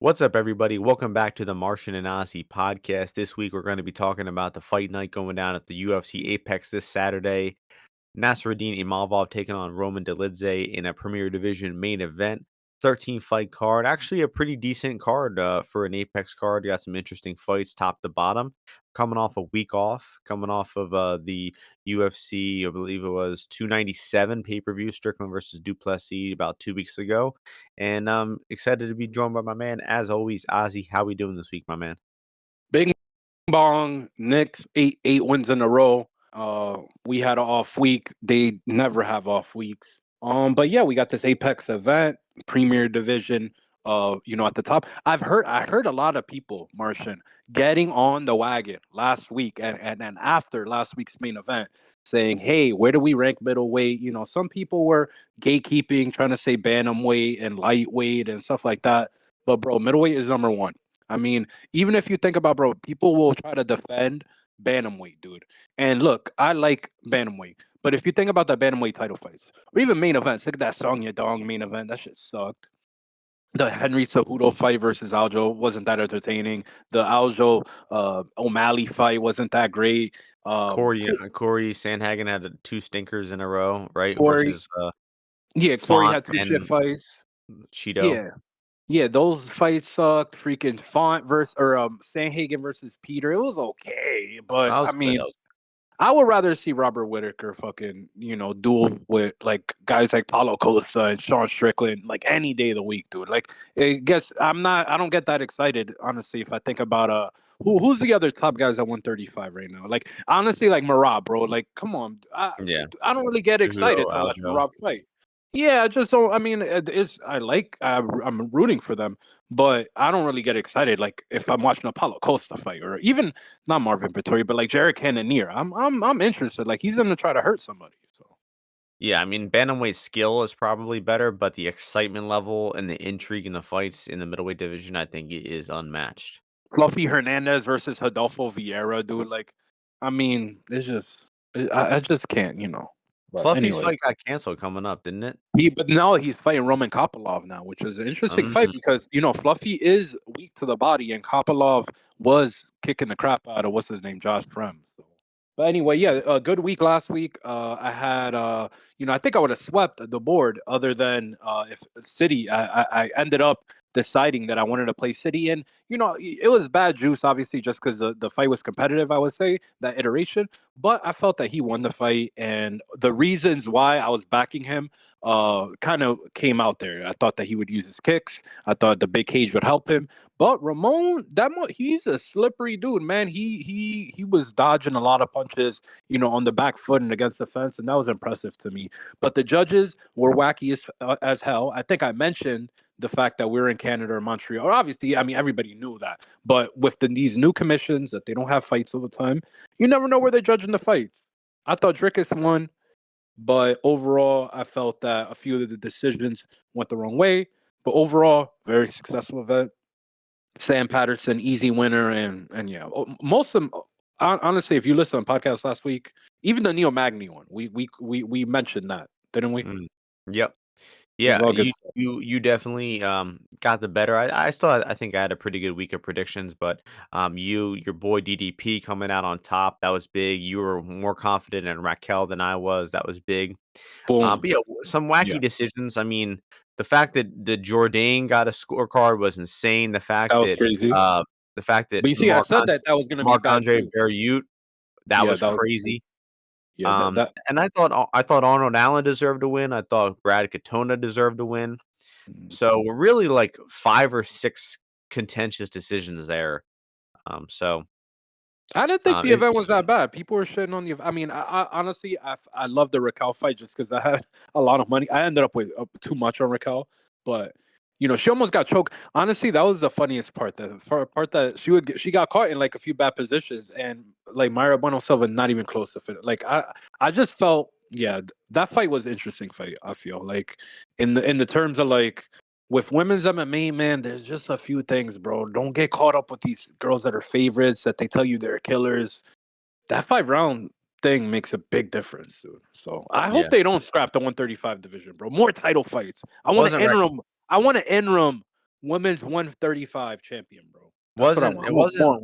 What's up, everybody? Welcome back to the Martian and Ozzy podcast. This week, we're going to be talking about the fight night going down at the UFC Apex this Saturday. Nassourdine Imavov taking on Roman-Dolidze in a Premier Division main event. 13 fight card. Actually, a pretty decent card for an Apex card. You got some interesting fights top to bottom. Coming off a week off, coming off of the UFC, I believe it was 297 pay per view, Strickland versus Duplessis about 2 weeks ago. And I'm excited to be joined by my man, as always, Ozzy. How we doing this week, my man? Bing bong, Knicks, eight wins in a row. We had an off week. They never have off weeks. But yeah, we got this Apex event, Premier Division. At the top. I heard a lot of people, Martian, getting on the wagon last week and after last week's main event, saying, "Hey, where do we rank middleweight?" Some people were gatekeeping, trying to say bantamweight and lightweight and stuff like that. But bro, middleweight is number one. I mean, even if you think about, bro, people will try to defend bantamweight, dude. And look, I like bantamweight, but if you think about the bantamweight title fights or even main events, look at that Song Yadong main event. That shit sucked. The Henry Cejudo fight versus Aljo wasn't that entertaining. The Aljo O'Malley fight wasn't that great. Corey Sandhagen had two stinkers in a row, right? Corey, Versus yeah, Corey Font had two shit and fights. Cheeto. Yeah, yeah, those fights sucked. Freaking Font versus Sandhagen versus Peter. It was okay, but That I was good. mean, I would rather see Robert Whittaker fucking, duel with like guys like Paulo Costa and Sean Strickland like any day of the week, dude. Like, I don't get that excited, honestly, if I think about who's the other top guys at 135 right now? Like, honestly, like Marab, bro. Like, come on. Yeah. I don't really get excited Cejudo, to watch Aljo. Marab fight. Yeah, I just don't. I mean, I'm rooting for them, but I don't really get excited. Like if I'm watching a Paulo Costa fight, or even not Marvin Vettori, but like Jarek Cannonier, I'm interested. Like he's gonna try to hurt somebody. So Yeah, I mean, bantamweight skill is probably better, but the excitement level and the intrigue in the fights in the middleweight division, I think, is unmatched. Fluffy Hernandez versus Rodolfo Vieira, dude. Like, I mean, I just can't. But Fluffy's anyway, fight got canceled coming up, didn't it? but now he's fighting Roman Kopylov now, which is an interesting fight Mhm. because Fluffy is weak to the body, and Kopylov was kicking the crap out of what's his name, Josh Prem. So. But anyway, yeah, a good week last week. I had, I think I would have swept the board other than if City. I ended up deciding that I wanted to play City, and it was bad juice, obviously, just because the fight was competitive. I would say that iteration, but I felt that he won the fight, and the reasons why I was backing him kind of came out there. I thought that he would use his kicks. I thought the big cage would help him. But Ramon, he's a slippery dude, man. He was dodging a lot of punches, on the back foot and against the fence, and that was impressive to me. But the judges were wacky as hell. I think I mentioned the fact that we're in Canada or Montreal. Obviously, I mean everybody knew that. But with these new commissions that they don't have fights all the time, you never know where they're judging the fights. I thought Drickus won. But overall, I felt that a few of the decisions went the wrong way. But overall, very successful event. Sam Patterson, easy winner, and yeah, most of them. Honestly, if you listened to the podcast last week, even the Neo Magni one, we mentioned that, didn't we? Mm. Yep. It was Yeah, all good you stuff. you you definitely got the better. I think I had a pretty good week of predictions, but your boy DDP coming out on top, that was big. You were more confident in Raquel than I was. That was big. Boom. But yeah, some Yeah, wacky decisions. I mean, the fact that the Jourdain got a scorecard was insane. that was crazy. The fact that But you see, I said that was gonna be Marc bad Andre too. Barriute, that Yeah, was that was crazy. yeah that. And I thought Arnold Allen deserved to win. I thought Brad Katona deserved to win. So we're really like 5 or 6 contentious decisions there. So, I didn't think the it event was that bad. People were shitting on the. I mean, I honestly, I love the Raquel fight just because I had a lot of money. I ended up with too much on Raquel, but she almost got choked. Honestly, that was the funniest part. The part that she got caught in like a few bad positions, and like Mayra Bueno Silva not even close to fit. Like I just felt, yeah, that fight was an interesting fight. I feel like in the terms of like with women's MMA, man, there's just a few things, bro. Don't get caught up with these girls that are favorites that they tell you they're killers. That 5 round thing makes a big difference, dude. So I hope yeah. they don't scrap the 135 division, bro. More title fights. I want to Wasn't Raquel interim. I want to interim women's 135 champion, bro. That's what I Wasn't want. it I want wasn't more.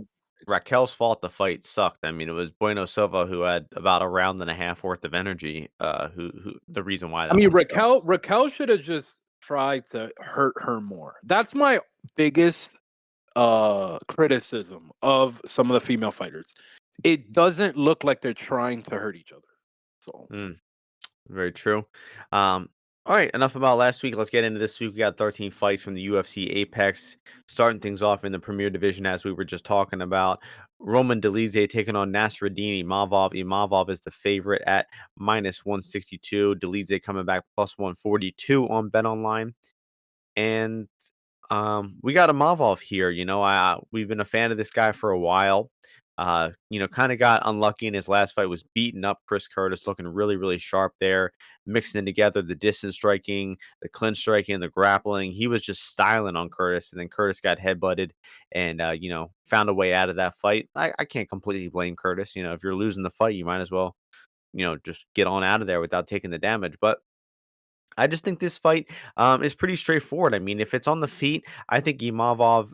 Raquel's fault the fight sucked. I mean, it was Bueno Silva who had about a round and a half worth of energy, who the reason why I that mean, one sucked. Raquel should have just tried to hurt her more. That's my biggest criticism of some of the female fighters. It doesn't look like they're trying to hurt each other. So Mm. Very true. All right, enough about last week. Let's get into this week. We got 13 fights from the UFC Apex, starting things off in the Premier Division, as we were just talking about. Roman-Dolidze taking on Nassourdine Imavov. Imavov is the favorite at -162. Dolidze coming back +142 on BetOnline. And we got Imavov here. We've been a fan of this guy for a while. Kind of got unlucky in his last fight, was beating up Chris Curtis, looking really, really sharp there, mixing together the distance striking, the clinch striking, and the grappling. He was just styling on Curtis, and then Curtis got headbutted and, found a way out of that fight. I can't completely blame Curtis. If you're losing the fight, you might as well, just get on out of there without taking the damage. But I just think this fight is pretty straightforward. I mean, if it's on the feet, I think Imavov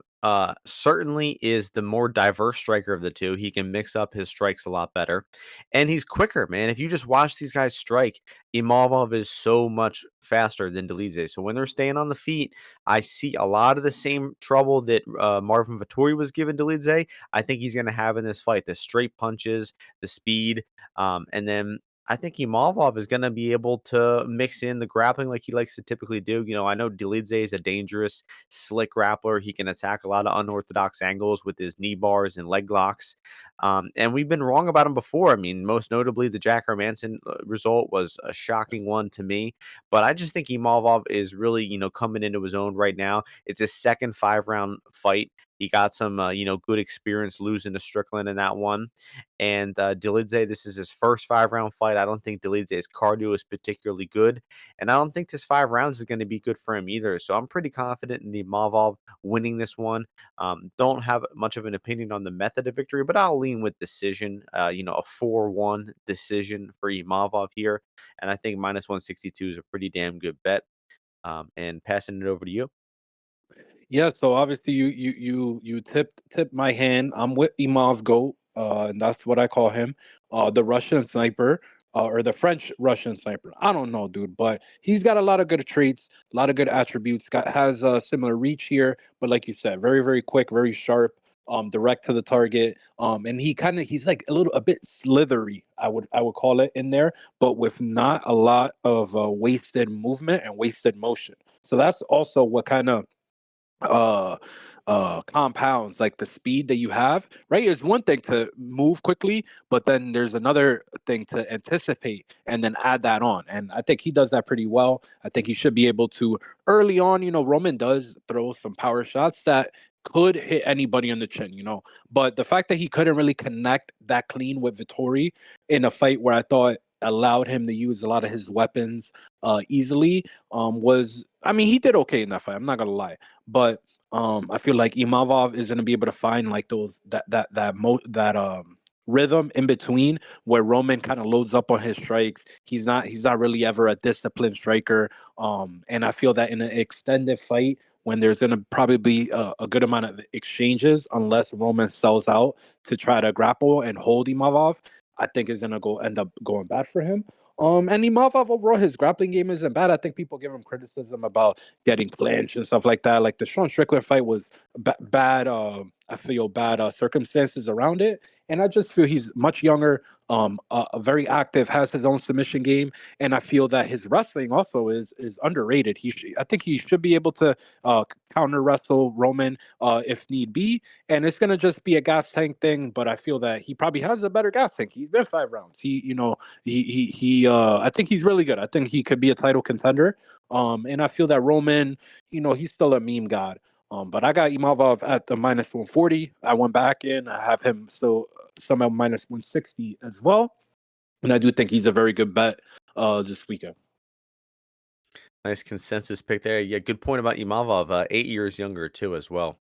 certainly is the more diverse striker of the two. He can mix up his strikes a lot better, and he's quicker, man. If you just watch these guys strike, Imavov is so much faster than Dolidze. So when they're staying on the feet, I see a lot of the same trouble that Marvin Vettori was giving Dolidze. I think he's going to have in this fight: the straight punches, the speed, and then I think Imavov is going to be able to mix in the grappling like he likes to typically do. I know Dolidze is a dangerous, slick grappler. He can attack a lot of unorthodox angles with his knee bars and leg locks. And we've been wrong about him before. I mean, most notably, the Jack Hermanson result was a shocking one to me. But I just think Imavov is really, coming into his own right now. It's a second 5-round fight. He got some, good experience losing to Strickland in that one. And Dolidze, this is his first 5-round fight. I don't think Dolidze's cardio is particularly good, and I don't think this 5 rounds is going to be good for him either. So I'm pretty confident in Imavov winning this one. Don't have much of an opinion on the method of victory, but I'll lean with decision. A 4-1 decision for Imavov here, and I think -162 is a pretty damn good bet. And passing it over to you. yeah, so obviously you tipped my hand. I'm with Imov Goat, and that's what I call him, the Russian sniper, or the French Russian sniper. I don't know, dude, but he's got a lot of good traits, a lot of good attributes. Has a similar reach here, but like you said, very very quick, very sharp, direct to the target. And he's like a bit slithery. I would call it in there, but with not a lot of wasted movement and wasted motion. So that's also what kind of uh compounds like the speed that you have, right? It's one thing to move quickly, but then there's another thing to anticipate and then add that on, and I think he does that pretty well. I think he should be able to early on. Roman does throw some power shots that could hit anybody on the chin, but the fact that he couldn't really connect that clean with Vittori in a fight where I thought allowed him to use a lot of his weapons easily, was, I mean, he did okay in that fight, I'm not gonna lie. But I feel like Imavov is going to be able to find like those that rhythm in between where Roman kind of loads up on his strikes. He's not really ever a disciplined striker. And I feel that in an extended fight when there's going to probably be a good amount of exchanges, unless Roman sells out to try to grapple and hold Imavov, I think is going to go end up going bad for him. And Imavov overall, his grappling game isn't bad. I think people give him criticism about getting clinched and stuff like that. Like the Sean Strickland fight was bad. I feel bad circumstances around it, and I just feel he's much younger, very active, has his own submission game, and I feel that his wrestling also is underrated. I think he should be able to counter wrestle Roman if need be, and it's gonna just be a gas tank thing. But I feel that he probably has a better gas tank. He's been 5 rounds. I think he's really good. I think he could be a title contender. And I feel that Roman, he's still a meme god. But I got Imavov at the -140. I went back in. I have him still somehow -160 as well. And I do think he's a very good bet this weekend. Nice consensus pick there. Yeah, good point about Imavov. 8 years younger too, as well.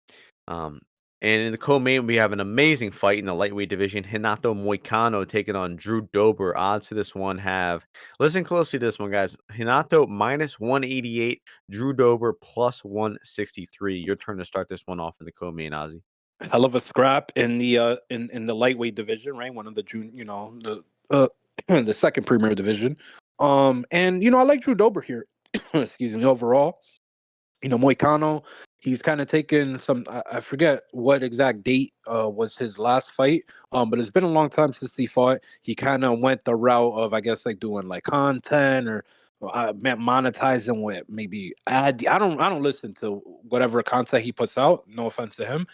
Um, And in the co-main, we have an amazing fight in the lightweight division. Renato Moicano taking on Drew Dober. Odds to this one have, listen closely to this one, guys. Renato minus 188, Drew Dober plus 163. Your turn to start this one off in the co-main, Ozzy. Hell of a scrap in the in the lightweight division, right? One of the the the second premier division. And I like Drew Dober here. Excuse me. Overall, Moicano, he's kind of taken some. I forget what exact date was his last fight. But it's been a long time since he fought. He kind of went the route of, I guess, like doing like content or monetizing with maybe ad. I don't listen to whatever content he puts out. No offense to him.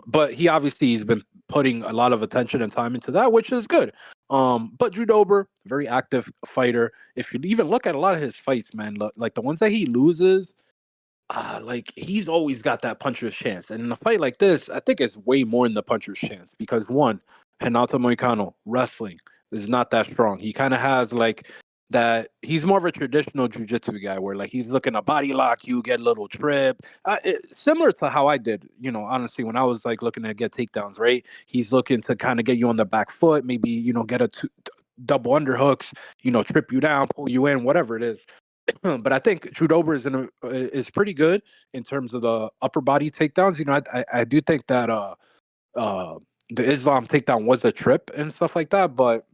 But he's been putting a lot of attention and time into that, which is good. But Drew Dober, very active fighter. If you even look at a lot of his fights, man, like the ones that he loses, like he's always got that puncher's chance. And in a fight like this, I think it's way more in the puncher's chance because one, Renato Moicano wrestling is not that strong. He kind of has like that. He's more of a traditional jujitsu guy where like he's looking to body lock you, get a little trip, similar to how I did. Honestly, when I was like looking to get takedowns, right? He's looking to kind of get you on the back foot, maybe get a double underhooks, trip you down, pull you in, whatever it is. But I think Drew Dober is pretty good in terms of the upper body takedowns. I do think that uh the Islam takedown was a trip and stuff like that, but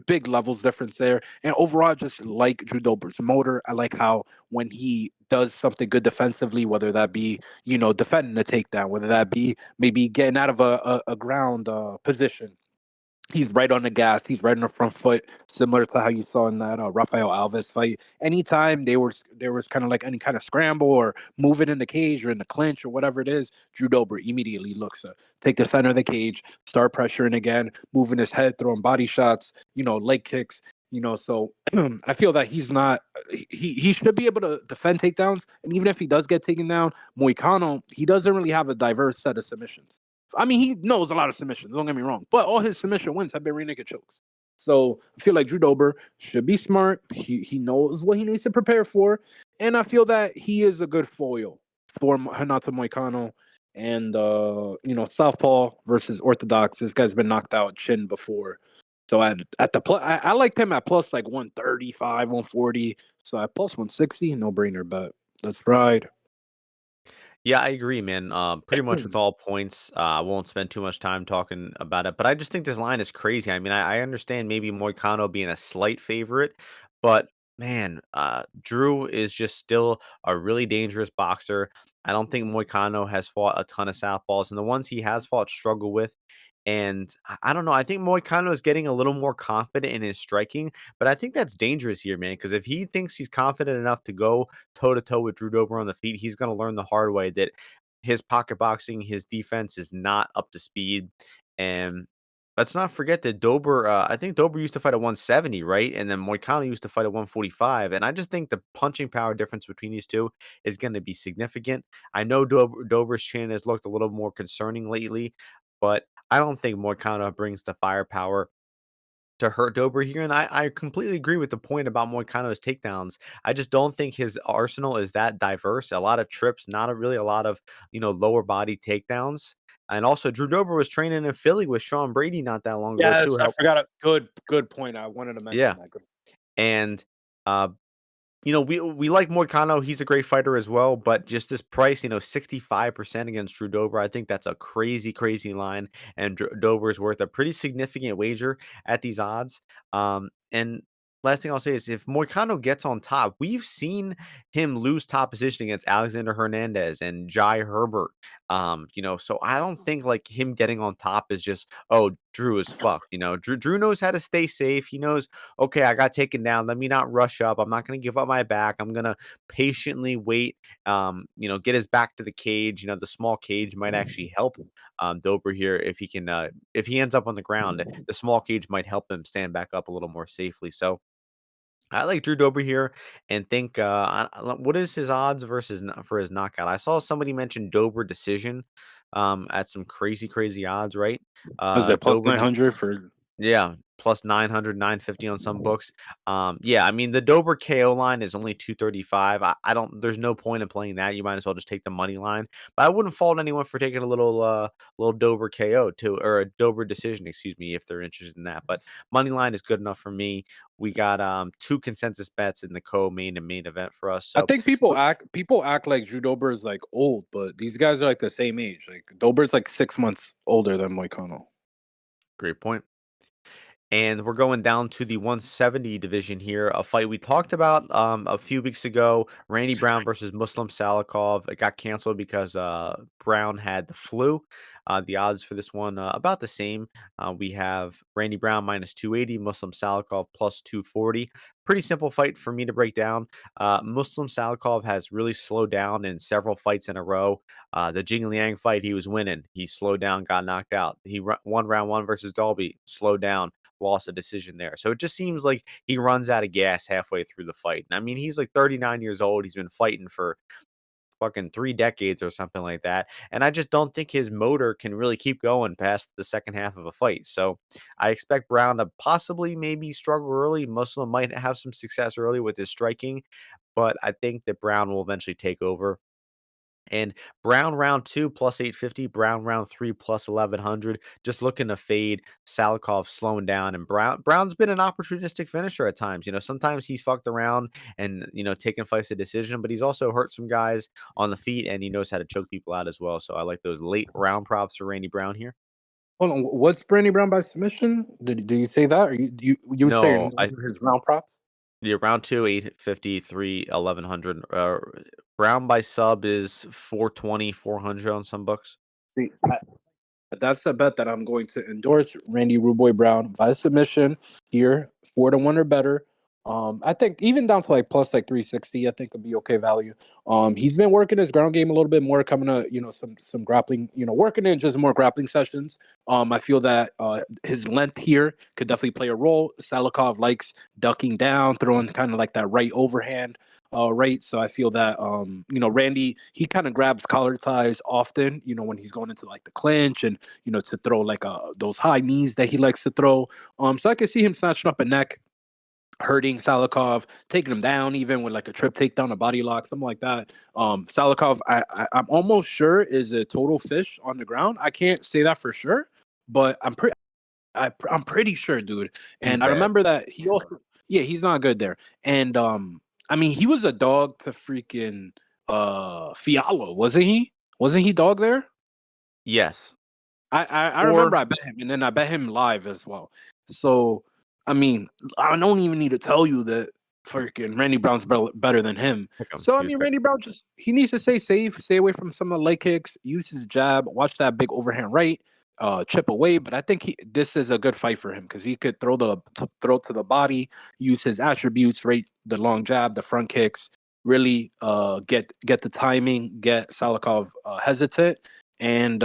big levels difference there. And overall, I just like Drew Dober's motor. I like how when he does something good defensively, whether that be defending a takedown, whether that be maybe getting out of a ground position, he's right on the gas. He's right on the front foot, similar to how you saw in that Rafael Alves fight. Anytime there was kind of like any kind of scramble or moving in the cage or in the clinch or whatever it is, Drew Dober immediately looks to take the center of the cage, start pressuring again, moving his head, throwing body shots, leg kicks. So I feel that he's not. He should be able to defend takedowns, and even if he does get taken down, Moicano, he doesn't really have a diverse set of submissions. I mean, he knows a lot of submissions. Don't get me wrong, but all his submission wins have been rear naked chokes. So I feel like Drew Dober should be smart. He knows what he needs to prepare for, and I feel that he is a good foil for Renato Moicano. And southpaw versus orthodox. This guy's been knocked out chin before, so at the plus, I liked him at plus like 135, 140. So at plus 160, no brainer. But let's ride. Yeah, I agree, man. Pretty much with all points. I won't spend too much time talking about it, but I just think this line is crazy. I mean, I understand maybe Moicano being a slight favorite, but man, Drew is just still a really dangerous boxer. I don't think Moicano has fought a ton of southpaws, and the ones he has fought struggle with. And I don't know. I think Moicano is getting a little more confident in his striking, but I think that's dangerous here, man. Because if he thinks he's confident enough to go toe to toe with Drew Dober on the feet, he's going to learn the hard way that his pocket boxing, his defense is not up to speed. And let's not forget that Dober, I think Dober used to fight at 170, right? And then Moicano used to fight at 145. And I just think the punching power difference between these two is going to be significant. I know Dober's chin has looked a little more concerning lately, but I don't think Moicano brings the firepower to hurt Dober here, and I completely agree with the point about Moicano's takedowns. I just don't think his arsenal is that diverse. A lot of trips, not really a lot of lower body takedowns. And also, Drew Dober was training in Philly with Sean Brady not that long ago Yes, too. I forgot a good point. I wanted to mention Yeah, that. and uh, we like Moicano. He's a great fighter as well, but just this price, 65% against Drew Dober, I think that's a crazy, crazy line. And Dober is worth a pretty significant wager at these odds. And last thing I'll say is if Moicano gets on top, we've seen him lose top position against Alexander Hernandez and Jai Herbert. So I don't think like him getting on top is just, oh, Drew is fucked. Drew knows how to stay safe. He knows, okay, I got taken down. Let me not rush up. I'm not going to give up my back. I'm going to patiently wait, get his back to the cage. The small cage might actually help Dober here if he can, if he ends up on the ground, the small cage might help him stand back up a little more safely. So I like Drew Dober here and think, what is his odds versus for his knockout? I saw somebody mention Dober decision at some crazy, crazy odds, right? Was it plus Dober 900 for? Yeah, plus 900, 950 on some books. Yeah, I mean, the Dober KO line is only 235. I don't there's no point in playing that. You might as well just take the money line. But I wouldn't fault anyone for taking a little Dober KO too, or a Dober decision, excuse me, if they're interested in that. But money line is good enough for me. We got two consensus bets in the co-main and main event for us. I So think people act like Drew Dober is like old, but these guys are like the same age. Like Dober's like 6 months older than Moicano. great point. And we're going down to the 170 division here, a fight we talked about a few weeks ago. Randy Brown versus Muslim Salikhov. It got canceled because Brown had the flu. The odds for this one about the same. We have Randy Brown minus 280, Muslim Salikhov plus 240. Pretty simple fight for me to break down. Muslim Salikhov has really slowed down in several fights in a row. The Jing Liang fight, he was winning. He slowed down, got knocked out. He won round one versus Dolby, slowed down, lost a decision there. So it just seems like he runs out of gas halfway through the fight. And I mean, he's like 39 years old. He's been fighting for fucking 3 decades or something like that. And I just don't think his motor can really keep going past the second half of a fight. So I expect Brown to possibly maybe struggle early. Muslim might have some success early with his striking, but I think that Brown will eventually take over. And Brown round two plus 850, Brown round three plus 1100. Just looking to fade Salikhov slowing down. And Brown's been an opportunistic finisher at times. Sometimes he's fucked around and taking fights to decision, but he's also hurt some guys on the feet and he knows how to choke people out as well. So I like those late round props for Randy Brown here. Hold on, what's Randy Brown by submission? Did you say that, or you were saying No, those are his round props? yeah, round two, 850, 1100. Brown by sub is 420, 400 on some books. See, that's the bet that I'm going to endorse. Randy Ruboy Brown by submission here, 4-1 or better. I think even down to like plus like 360, I think would be okay value. He's been working his ground game a little bit more, coming to some grappling, working in just more grappling sessions. I feel that his length here could definitely play a role. Salikhov likes ducking down, throwing kind of like that right overhand. Right. So I feel that Randy, he kind of grabs collar ties often, when he's going into like the clinch and to throw like those high knees that he likes to throw. So I can see him snatching up a neck, hurting Salikhov, taking him down even with like a trip takedown, a body lock, something like that. Salikhov, I'm almost sure is a total fish on the ground. I can't say that for sure, but I'm pretty sure, dude. He's And I bad. remember that he also, yeah, he's not good there. And I mean, he was a dog to freaking Fialo, wasn't he? Wasn't he dog there? Yes. I remember Or I bet him, and then I bet him live as well. So I mean, I don't even need to tell you that freaking Randy Brown's better than him. pick him. So I He was mean, pick. Randy Brown just he needs to stay safe, stay away from some of the leg kicks, use his jab, watch that big overhand right, chip away. But I think this is a good fight for him because he could throw to the body, use his attributes, right, the long jab, the front kicks, really get the timing, get Salikhov hesitant, and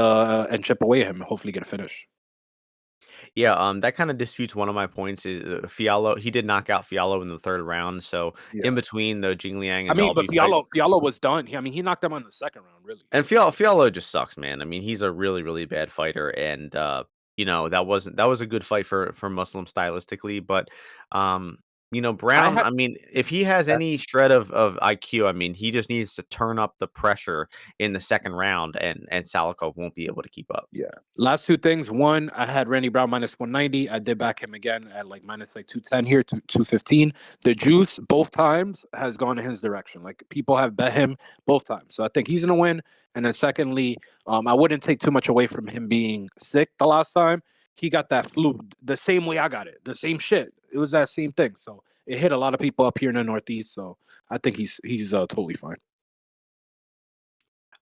chip away at him, and hopefully get a finish. Yeah, that kind of disputes one of my points is Fiallo. He did knock out Fiallo in the third round. So in Yeah. between the Jing Liang I and mean, but Dalby fight, Fialo was done. I mean, he knocked him out in the second round, really. and Fiallo just sucks, man. I mean, he's a really, really bad fighter, and that was a good fight for Muslim stylistically, but I Brown. had I mean, if he has any shred of IQ, I mean, he just needs to turn up the pressure in the second round, and Salikov won't be able to keep up. Yeah. Last two things. One, I had Randy Brown minus 190. I did back him again at like minus like 210 here, 215. The juice both times has gone in his direction. Like people have bet him both times. So I think he's gonna win. And then secondly, I wouldn't take too much away from him being sick the last time. He got that flu the same way I got it. The same shit. It was that same thing. So it hit a lot of people up here in the Northeast. So I think he's totally fine.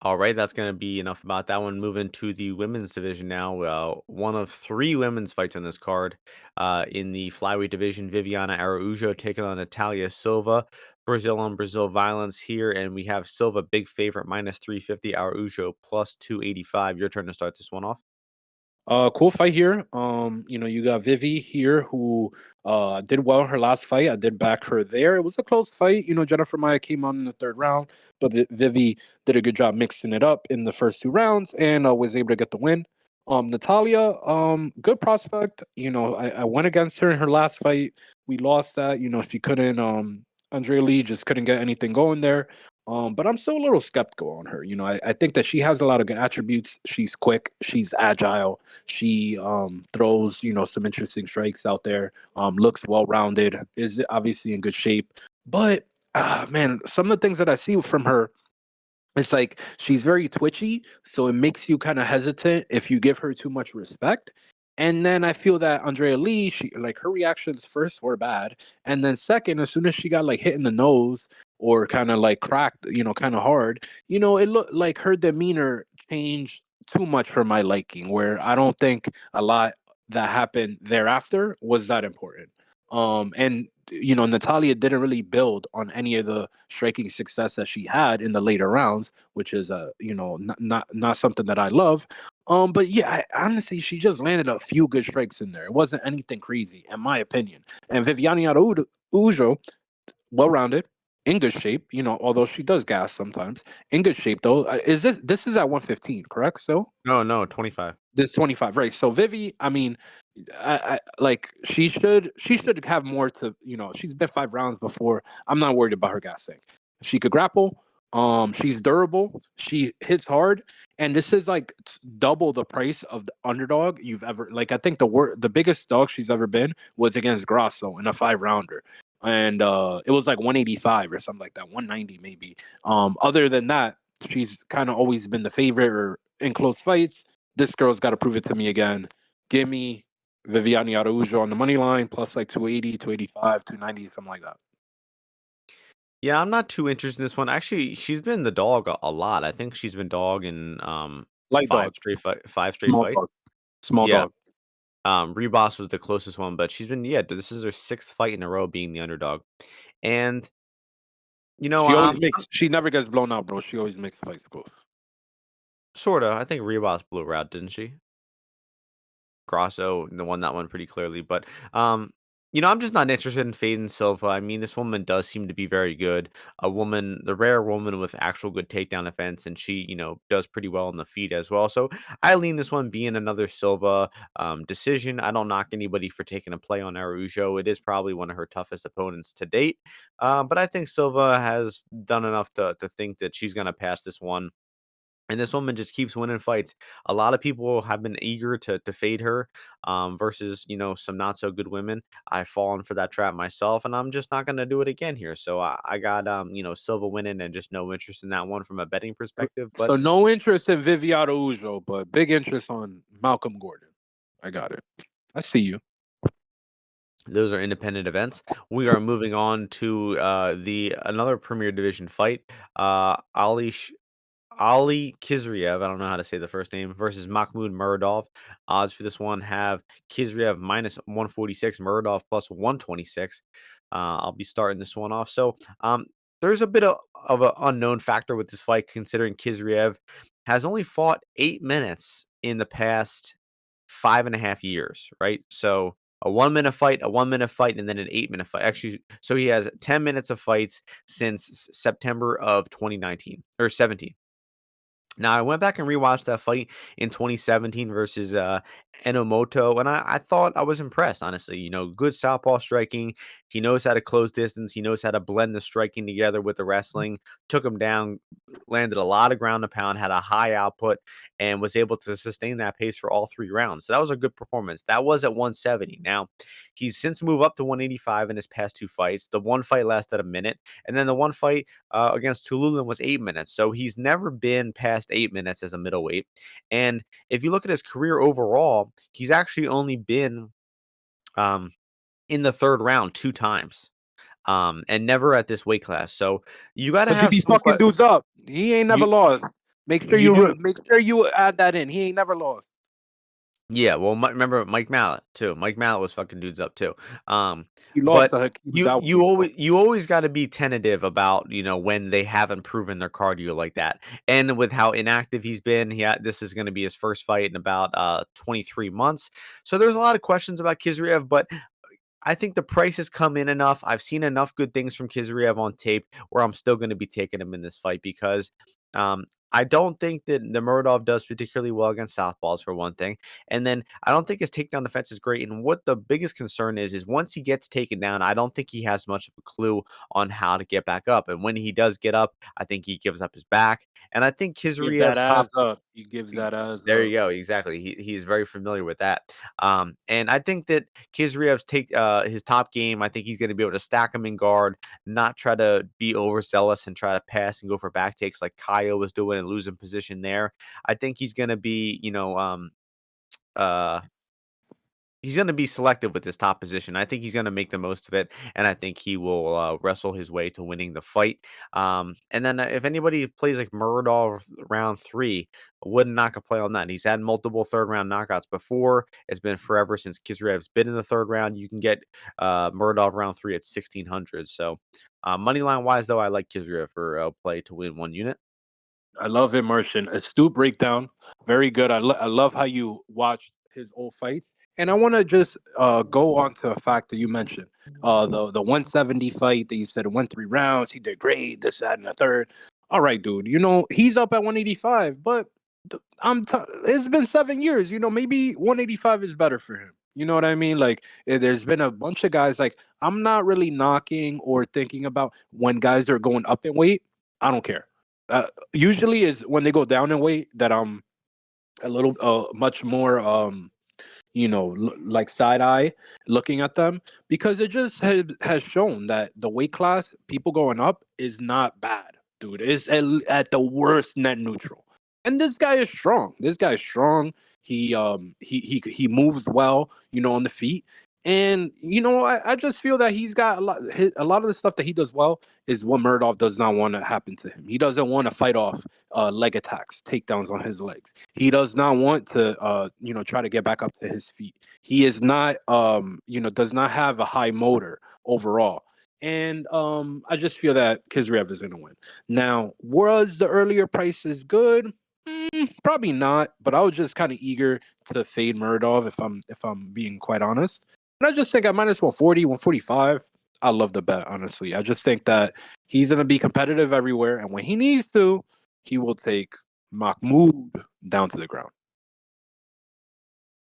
All right, that's going to be enough about that one. Moving to the women's division now. One of three women's fights on this card. In the flyweight division, Viviana Araujo taking on Natalia Silva. Brazil on Brazil violence here, and we have Silva big favorite minus 350, Araujo plus 285. Your turn to start this one off. Cool fight here. You got Vivi here who did well in her last fight. I did back her there. It was a close fight. Jennifer Maya came on in the third round, but Vivi did a good job mixing it up in the first two rounds and was able to get the win. Natalia, good prospect. I went against her in her last fight. We lost that. She couldn't. Andrea Lee just couldn't get anything going there. But I'm still a little skeptical on her. I think that she has a lot of good attributes. She's quick. She's agile. She throws some interesting strikes out there. Looks well rounded. Is obviously in good shape. But man, some of the things that I see from her, it's like she's very twitchy, so it makes you kind of hesitant if you give her too much respect. And then I feel that Andrea Lee, she like her reactions first were bad, and then second, as soon as she got like hit in the nose or kind of like cracked, kind of hard, it looked like her demeanor changed too much for my liking. Where I don't think a lot that happened thereafter was that important. And Natalia didn't really build on any of the striking success that she had in the later rounds, which is not something that I love. But yeah, honestly, she just landed a few good strikes in there. It wasn't anything crazy, in my opinion. And Viviane Araujo, well rounded, in good shape. Although she does gas sometimes, in good shape though. Is this is at 115, correct? So No, 25. this 25, right? So Vivi, I mean, I like she should have more to she's been 5 rounds before. I'm not worried about her gas tank. She could grapple. She's durable. She hits hard, and this is like double the price of the underdog you've ever. Like I think the biggest dog she's ever been was against Grasso in a 5 rounder, and it was like 185 or something like that, 190 maybe. Other than that, she's kind of always been the favorite or in close fights. This girl's got to prove it to me again. Give me Viviane Araujo on the money line plus like 280, 285, 290, something like that. Yeah, I'm not too interested in this one. Actually, she's been the dog a lot. I think she's been dog in Light dog, 5 straight small fights. dog, small Yeah. dog. Rebos was the closest one, but she's been this is her 6th fight in a row being the underdog. And you know, She always um makes. She never gets blown out, bro. She always makes the fights close. sorta. I think Rebos blew her out, didn't she? Grasso, won that one pretty clearly. But I'm just not interested in fading Silva. I mean, this woman does seem to be very good. The rare woman with actual good takedown defense, and she, does pretty well on the feet as well. So I lean this one being another Silva decision. I don't knock anybody for taking a play on Araujo. It is probably one of her toughest opponents to date. But I think Silva has done enough to think that she's going to pass this one. And this woman just keeps winning fights. A lot of people have been eager to fade her versus, some not so good women. I've fallen for that trap myself, and I'm just not going to do it again here. So I got, Silva winning and just no interest in that one from a betting perspective. But So no interest in Viviane Araujo, but big interest on Malcolm Gordon. I got it. I see you. those are independent events. We are moving on to the another Premier Division fight. Ali Khizriev, I don't know how to say the first name, versus Muradov. Odds for this one have Khizriev minus 146, Muradov plus 126. I'll be starting this one off. So there's a bit of an unknown factor with this fight, considering Khizriev has only fought 8 minutes in the past 5.5 years, right? So a 1 minute fight, a 1 minute fight, and then an 8 minute fight. Actually, so he has 10 minutes of fights since September of 2019 or 17. Now, I went back and rewatched that fight in 2017 versus Enomoto, and I thought I was impressed, honestly. Good southpaw striking. He knows how to close distance. He knows how to blend the striking together with the wrestling. Took him down, landed a lot of ground and pound, had a high output, and was able to sustain that pace for all 3 rounds. So that was a good performance. That was at 170. Now, he's since moved up to 185 in his past 2 fights. The one fight lasted a minute, and then the one fight against Tululin was 8 minutes. So he's never been past 8 minutes as a middleweight. And if you look at his career overall, he's actually only been in the third round 2 times. And never at this weight class. So you got to Cause you have be some fucking dudes up. He ain't never you lost. Make sure you do. you add that in. He ain't never lost. Yeah, well, remember Mike Mallet too. Mike Mallet was fucking dudes up too. He lost But to Hakeem you Dawood. you always you always got to be tentative about when they haven't proven their cardio like that. And with how inactive he's been, this is going to be his first fight in about 23 months. So there's a lot of questions about Khizriev, but I think the price has come in enough. I've seen enough good things from Khizriev on tape where I'm still going to be taking him in this fight because I don't think that the Muradov does particularly well against southpaws, for one thing, and then I don't think his takedown defense is great, and what the biggest concern is once he gets taken down, I don't think he has much of a clue on how to get back up, and when he does get up, I think he gives up his back, and I think Give that Khizriev's ass top. up. He gives that ass There you up. go, exactly. He's very familiar with that. And I think that Khizriev's his top game, I think he's gonna be able to stack him in guard, not try to be overzealous and try to pass and go for back takes like Kyle was doing and losing position there. I think he's gonna be, uh he's going to be selective with his top position. I think he's going to make the most of it, and I think he will wrestle his way to winning the fight. And then if anybody plays like Muradov round three, I wouldn't knock a play on that. He's had multiple third round knockouts before. It's been forever since Khizriev's been in the third round. You can get Muradov round three at 1,600. So money line wise, though, I like Khizriev for play to win one unit. I love it, Martian. Astute breakdown, very good. I love how you watch his old fights, and I want to just go on to a fact that you mentioned, the 170 fight that you said it went 3 rounds. He did great. This, that, and the third. All right, dude. You know he's up at 185, but it's been 7 years. You know maybe 185 is better for him. You know what I mean? Like there's been a bunch of guys. Like I'm not really knocking or thinking about when guys are going up in weight. I don't care. Usually is when they go down in weight that I'm a little much more like side eye looking at them, because it just has shown that the weight class people going up is not bad, dude. It's at the worst net neutral. And this guy is strong. He moves well, on the feet. And I just feel that he's got a lot of the stuff that he does well is what Muradov does not want to happen to him. He doesn't want to fight off leg attacks, takedowns on his legs. He does not want to try to get back up to his feet. He is not does not have a high motor overall. And I just feel that Khizriev is going to win. Now, was the earlier prices good? Probably not, but I was just kind of eager to fade Muradov if I'm being quite honest. And I just think at minus 140, 145, I love the bet, honestly. I just think that he's going to be competitive everywhere, and when he needs to, he will take Mahmoud down to the ground.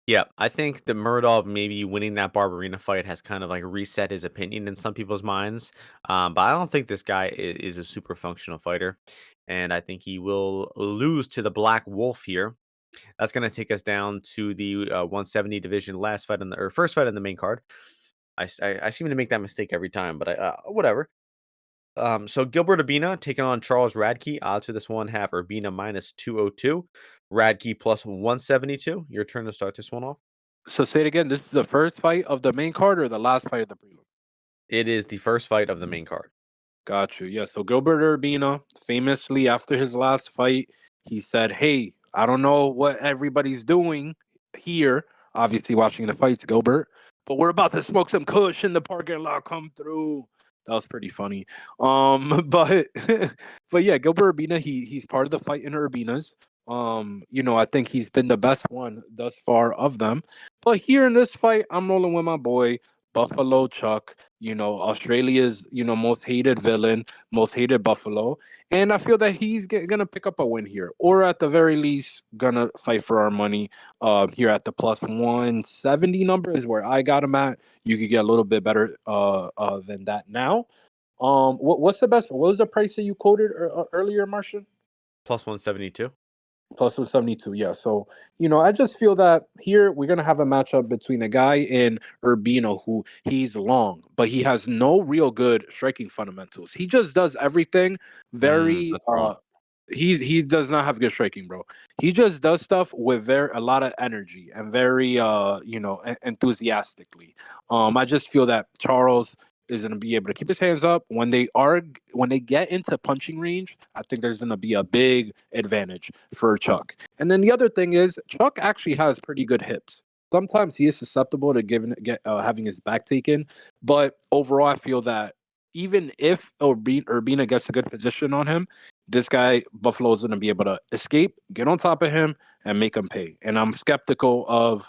Yeah, I think the Muradov maybe winning that Barberina fight has kind of like reset his opinion in some people's minds. But I don't think this guy is a super functional fighter. And I think he will lose to the Black Wolf here. That's going to take us down to the 170 division, last fight or first fight on the main card. I seem to make that mistake every time, but whatever. So Gilbert Urbina taking on Charles Radke. Odds for this one have Urbina minus 202, Radke plus 172. Your turn to start this one off. So say it again. This is the first fight of the main card or the last fight of the prelim? It is the first fight of the main card. Got you. Yeah. So Gilbert Urbina, famously after his last fight, he said, "Hey, I don't know what everybody's doing here. Obviously, watching the fights, Gilbert, but we're about to smoke some Kush in the parking lot. Come through." That was pretty funny. But but yeah, Gilbert Urbina, he's part of the fight in Urbinas. I think he's been the best one thus far of them. But here in this fight, I'm rolling with my boy Buffalo Chuck. Australia's most hated villain, most hated Buffalo, and I feel that he's gonna pick up a win here, or at the very least, gonna fight for our money. Here at the plus 170 number is where I got him at. You could get a little bit better than that now. What's the best? What was the price that you quoted earlier, Martian? Plus 172. Plus 172, yeah. So, I just feel that here we're going to have a matchup between a guy in Urbino who he's long, but he has no real good striking fundamentals. He just does everything very That's wrong. he does not have good striking, bro. He just does stuff with a lot of energy and very enthusiastically. I just feel that Charles is going to be able to keep his hands up when they get into punching range. I think there's going to be a big advantage for Chuck. And then the other thing is Chuck actually has pretty good hips. Sometimes he is susceptible to having his back taken, but overall I feel that even if Urbina gets a good position on him, this guy Buffalo is going to be able to escape, get on top of him, and make him pay. And I'm skeptical of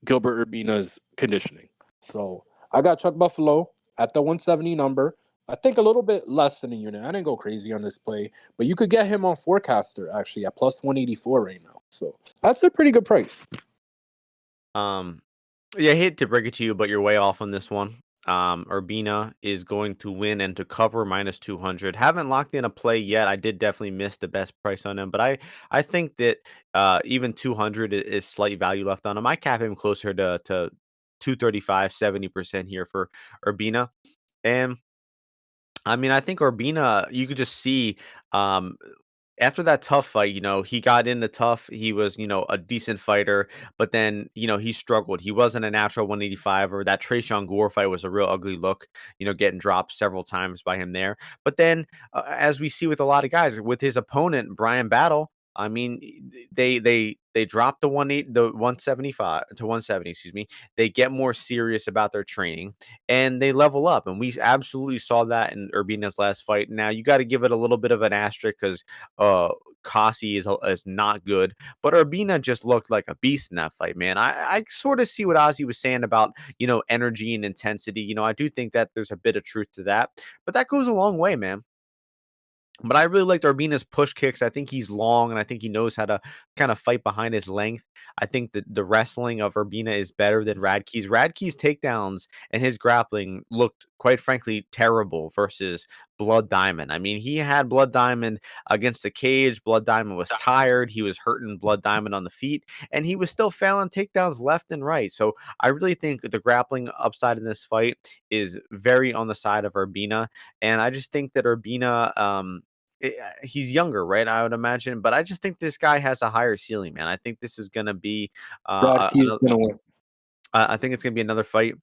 Gilbert Urbina's conditioning. So I got Chuck Buffalo at the 170 number. I think a little bit less than a unit. I didn't go crazy on this play, but you could get him on Forecaster actually at plus 184 right now. So that's a pretty good price. Um, yeah, I hate to break it to you, but you're way off on this one. Urbina is going to win and to cover minus 200. Haven't locked in a play yet. I did definitely miss the best price on him, but I think that even 200 is slight value left on him. I cap him closer to 235, 70% here for Urbina. And I mean, I think Urbina, you could just see um, after that tough fight, he got into tough. He was, a decent fighter, but then, he struggled. He wasn't a natural 185 or that Trayshawn Gore fight was a real ugly look, getting dropped several times by him there. But then, as we see with a lot of guys, with his opponent, Brian Battle, I mean, they dropped the 175 to 170, excuse me. They get more serious about their training and they level up. And we absolutely saw that in Urbina's last fight. Now you got to give it a little bit of an asterisk because uh Kasi is not good, but Urbina just looked like a beast in that fight, man. I sort of see what Ozzy was saying about energy and intensity. I do think that there's a bit of truth to that, but that goes a long way, man. But I really liked Urbina's push kicks. I think he's long, and I think he knows how to kind of fight behind his length. I think that the wrestling of Urbina is better than Radke's. Radke's takedowns and his grappling looked, quite frankly, terrible versus Blood Diamond. I mean, he had Blood Diamond against the cage. Blood Diamond was tired. He was hurting Blood Diamond on the feet, and he was still failing takedowns left and right. So I really think the grappling upside in this fight is very on the side of Urbina. And I just think that Urbina, he's younger, right? I would imagine, but I just think this guy has a higher ceiling, man. I think this is gonna be Radke is gonna win. I think it's gonna be another fight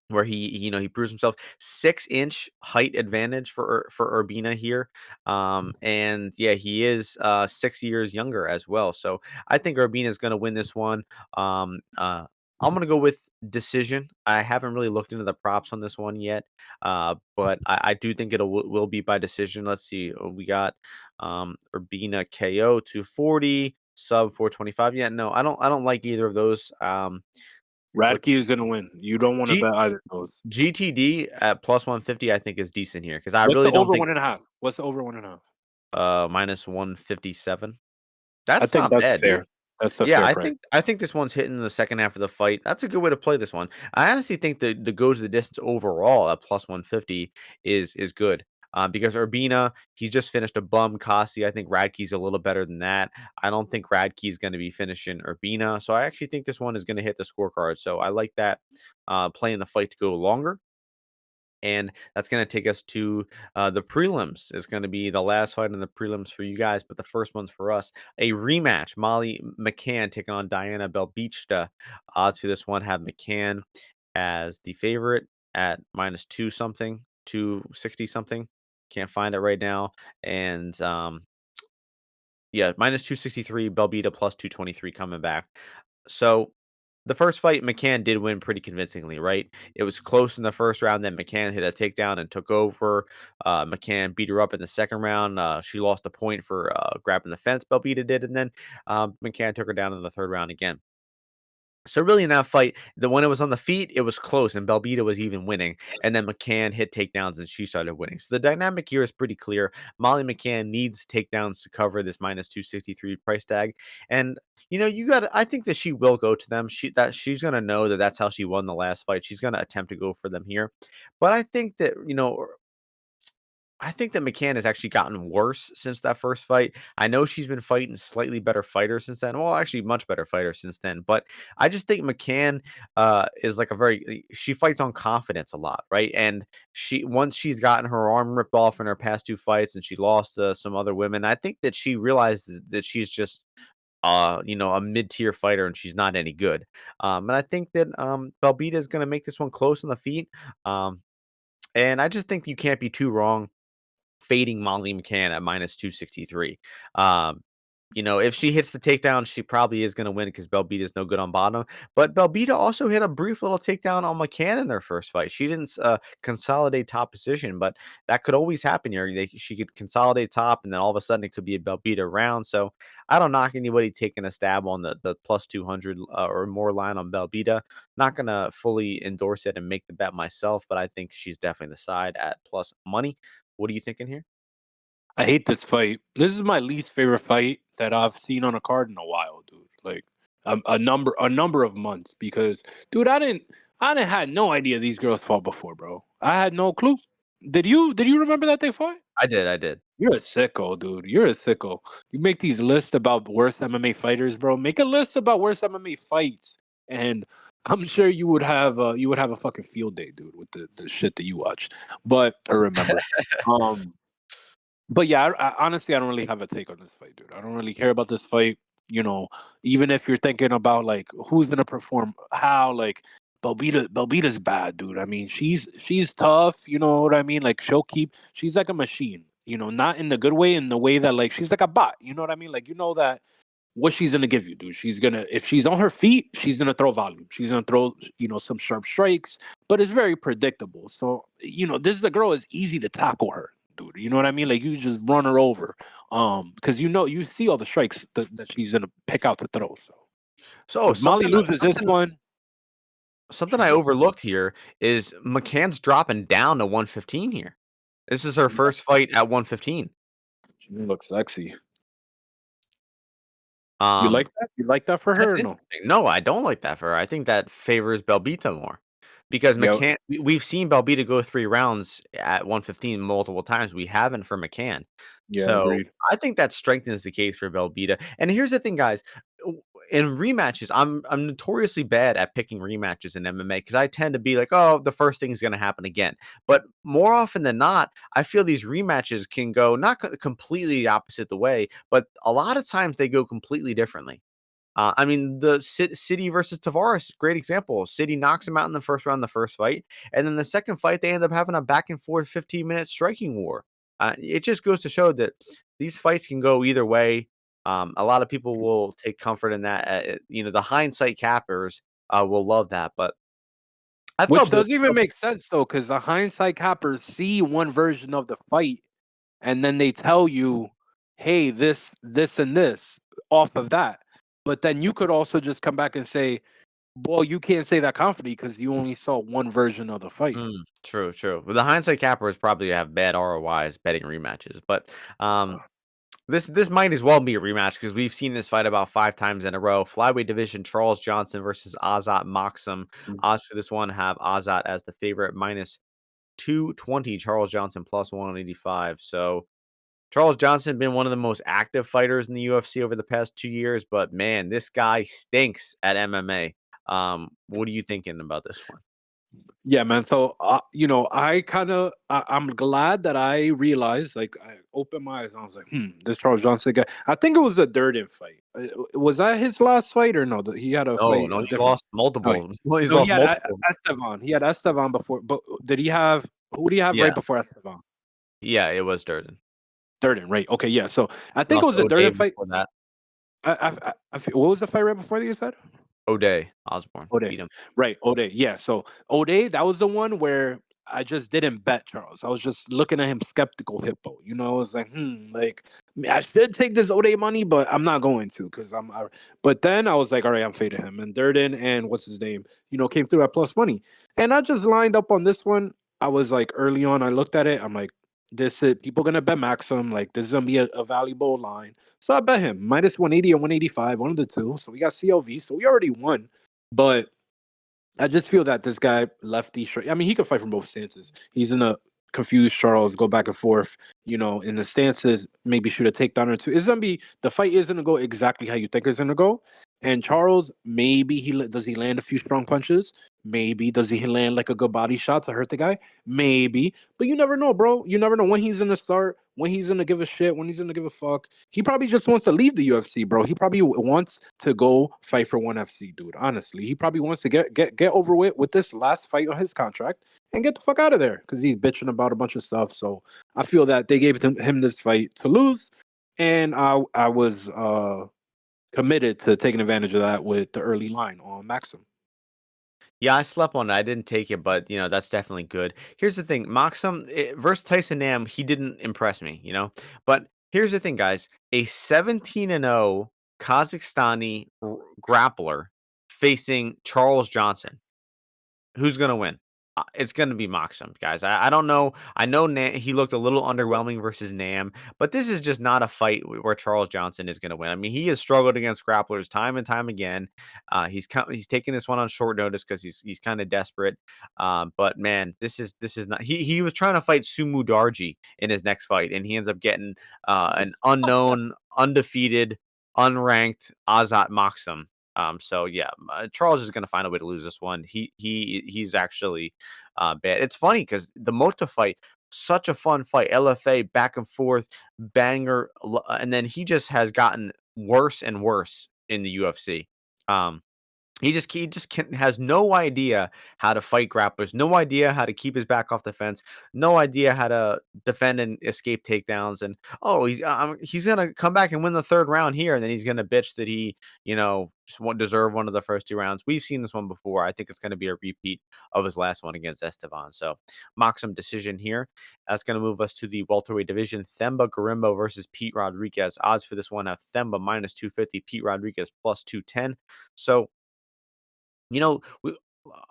where he proves himself. 6-inch height advantage for Urbina here. And yeah, he is 6 years younger as well. So I think Urbina is going to win this one. Um, uh, I'm going to go with decision. I haven't really looked into the props on this one yet, but I do think it will be by decision. Let's see. We got Urbina KO 240, sub 425. Yeah, no, I don't like either of those. Let's Radke is gonna win. You don't want to G bet either of those. GTD at plus 150, I think is decent here because I What's the really don't over think 1.5? What's the over 1.5? minus 157. I That's think not that's bad, dude. fair. That's a Yeah, fair I price. think I think this one's hitting the second half of the fight. That's a good way to play this one. I honestly think the goes the distance overall at plus 150 is good. Because Urbina, he's just finished a bum Kasi. I think Radke's a little better than that. I don't think Radke's going to be finishing Urbina. So I actually think this one is going to hit the scorecard. So I like that playing the fight to go longer. And that's going to take us to the prelims. It's going to be the last fight in the prelims for you guys, but the first one's for us. A rematch. Molly McCann taking on Diana Belbita. Odds for this one have McCann as the favorite at minus two something, 260 something. Can't find it right now. And yeah, minus 263, Belbita plus 223 coming back. So the first fight, McCann did win pretty convincingly, right? It was close in the first round. Then McCann hit a takedown and took over. McCann beat her up in the second round. She lost a point for grabbing the fence. Belbita did, and then McCann took her down in the third round again. So really in that fight, when it was on the feet, it was close and Belbita was even winning. And then McCann hit takedowns and she started winning. So the dynamic here is pretty clear. Molly McCann needs takedowns to cover this minus 263 price tag. And I think that she will go to them. She's gonna know that that's how she won the last fight. She's gonna attempt to go for them here. But I think that McCann has actually gotten worse since that first fight. I know she's been fighting slightly better fighters since then. Well, actually, much better fighter since then. But I just think McCann is like she fights on confidence a lot, right? And once she's gotten her arm ripped off in her past two fights and she lost some other women, I think that she realized that she's just a mid-tier fighter and she's not any good. And I think that Belbita is going to make this one close on the feet. And I just think you can't be too wrong fading Molly McCann at minus 263. Um, If she hits the takedown, she probably is gonna win because Belbita is no good on bottom. But Belbita also hit a brief little takedown on McCann in their first fight. She didn't consolidate top position, but that could always happen here. She could consolidate top, and then all of a sudden it could be a Belbita round. So I don't knock anybody taking a stab on the plus 200 or more line on Belbita. Not gonna fully endorse it and make the bet myself, but I think she's definitely the side at plus money. What are you thinking here? I hate this fight. This is my least favorite fight that I've seen on a card in a while, dude. Like a number of months because, dude, I didn't had no idea these girls fought before, bro. I had no clue. Did you remember that they fought? I did. You're a sicko, dude. You're a sicko. You make these lists about worst MMA fighters, bro. Make a list about worst MMA fights, and I'm sure you would have a fucking field day, dude, with the shit that you watch. But or remember. Um, but yeah, honestly, I don't really have a take on this fight, dude. I don't really care about this fight. You know, even if you're thinking about like who's gonna perform, how like Belbita's bad, dude. I mean, she's tough. You know what I mean? Like she's like a machine. You know, not in the good way, in the way that like she's like a bot. You know what I mean? Like you know that what she's gonna give you, dude. She's gonna if she's on her feet, she's gonna throw volume. She's gonna throw some sharp strikes, but it's very predictable. So this is the girl is easy to tackle her, dude. You know what I mean? Like you just run her over, because you see all the strikes that she's gonna pick out to throw. So So if Molly loses this one, something she's I done. overlooked here is McCann's dropping down to 115 here. This is her Yeah, first fight at 115. she looks sexy. You Um, like that? You like that for her that's or no? interesting. No, I don't like that for her. I think that favors Belbita more because Yeah, we've seen Belbita go 3 rounds at 115 multiple times. We haven't for McCann. yeah, So agreed. I think that strengthens the case for Belbita. And here's the thing, guys. In rematches, I'm notoriously bad at picking rematches in MMA because I tend to be like, oh, the first thing is going to happen again. But more often than not, I feel these rematches can go not completely opposite the way, but a lot of times they go completely differently. I mean, the City versus Tavares, great example. City knocks him out in the first round, the first fight, and then the second fight, they end up having a back and forth 15-minute striking war. It just goes to show that these fights can go either way. A lot of people will take comfort in that. The hindsight cappers will love that, but I Which felt doesn't even make sense though, because the hindsight cappers see one version of the fight and then they tell you, hey, this, and this off of that. But then you could also just come back and say, well, you can't say that confidently because you only saw one version of the fight. true, true. Well, the hindsight cappers probably have bad ROIs betting rematches, but Uh, this might as well be a rematch because we've seen this fight about 5 times in a row. Flyweight division: Charles Johnson versus Maksum. Odds for this one have Azat as the favorite, minus 220. Charles Johnson plus 185. So Charles Johnson been one of the most active fighters in the UFC over the past 2 years, but man, this guy stinks at MMA. What are you thinking about this one? Yeah, man. So, I'm glad that I realized, like, I opened my eyes and I was like, this Charles Johnson guy. I think it was the Durden fight. Was that his last fight or no? He had a No, fight no, a he's different. lost No, multiple. He's no, he lost had multiple. Estevan. He had Estevan before, but did he have who did he have Yeah, right before Estevan? yeah, it was Durden. Durden, right? Okay, yeah. So I think it Lost was the O'Day Durden fight. before that. What was the fight right before that you said? O'Day Osborne O'Day. beat him. Right, O'Day. Yeah. So O'Day, that was the one where I just didn't bet Charles. I was just looking at him skeptical hippo. I was like, like I should take this O'Day money, but I'm not going to because but then I was like, all right, I'm fading him. And Durden and what's his name, came through at plus money. And I just lined up on this one. I was like early on, I looked at it, I'm like, this is people gonna bet Maxim, like this is gonna be a valuable line. So I bet him minus 180 or 185, one of the two. So we got CLV. So we already won. But I just feel that this guy lefty straight. I mean, he could fight from both stances. He's in a confused Charles, go back and forth. In the stances, maybe shoot a takedown or two. It's gonna be the fight is gonna go exactly how you think it's gonna go. And Charles, maybe does he land a few strong punches? Maybe does he land like a good body shot to hurt the guy? Maybe, but you never know, bro. You never know when he's gonna start, when he's gonna give a shit, when he's gonna give a fuck. He probably just wants to leave the UFC, bro. He probably wants to go fight for ONE FC, dude. Honestly, he probably wants to get over with this last fight on his contract and get the fuck out of there because he's bitching about a bunch of stuff. So I feel that they gave him this fight to lose, And I was committed to taking advantage of that with the early line on Maxim. Yeah, I slept on it. I didn't take it, but that's definitely good. Here's the thing, Moxum versus Tyson Nam, he didn't impress me. But here's the thing, guys: a 17-0 Kazakhstani grappler facing Charles Johnson. Who's gonna win? It's gonna be Moxum, guys. I don't know. I know he looked a little underwhelming versus Nam, but this is just not a fight where Charles Johnson is gonna win. I mean, he has struggled against grapplers time and time again. He's taking this one on short notice because he's kind of desperate. But man, this is not. He was trying to fight Sumu Darji in his next fight, and he ends up getting an unknown, undefeated, unranked Azat Moxum. So yeah, Charles is going to find a way to lose this one. He's actually bad. It's funny because the Mota fight, such a fun fight, LFA back and forth, banger, and then he just has gotten worse and worse in the UFC. Um, has no idea how to fight grapplers, no idea how to keep his back off the fence, no idea how to defend and escape takedowns. And he's gonna come back and win the third round here, and then he's gonna bitch that he just won't deserve one of the first two rounds. We've seen this one before. I think it's gonna be a repeat of his last one against Esteban. So Moxum decision here. That's gonna move us to the welterweight division. Themba Gorimbo versus Pete Rodriguez. Odds for this one have Themba -250, Pete Rodriguez +210. So we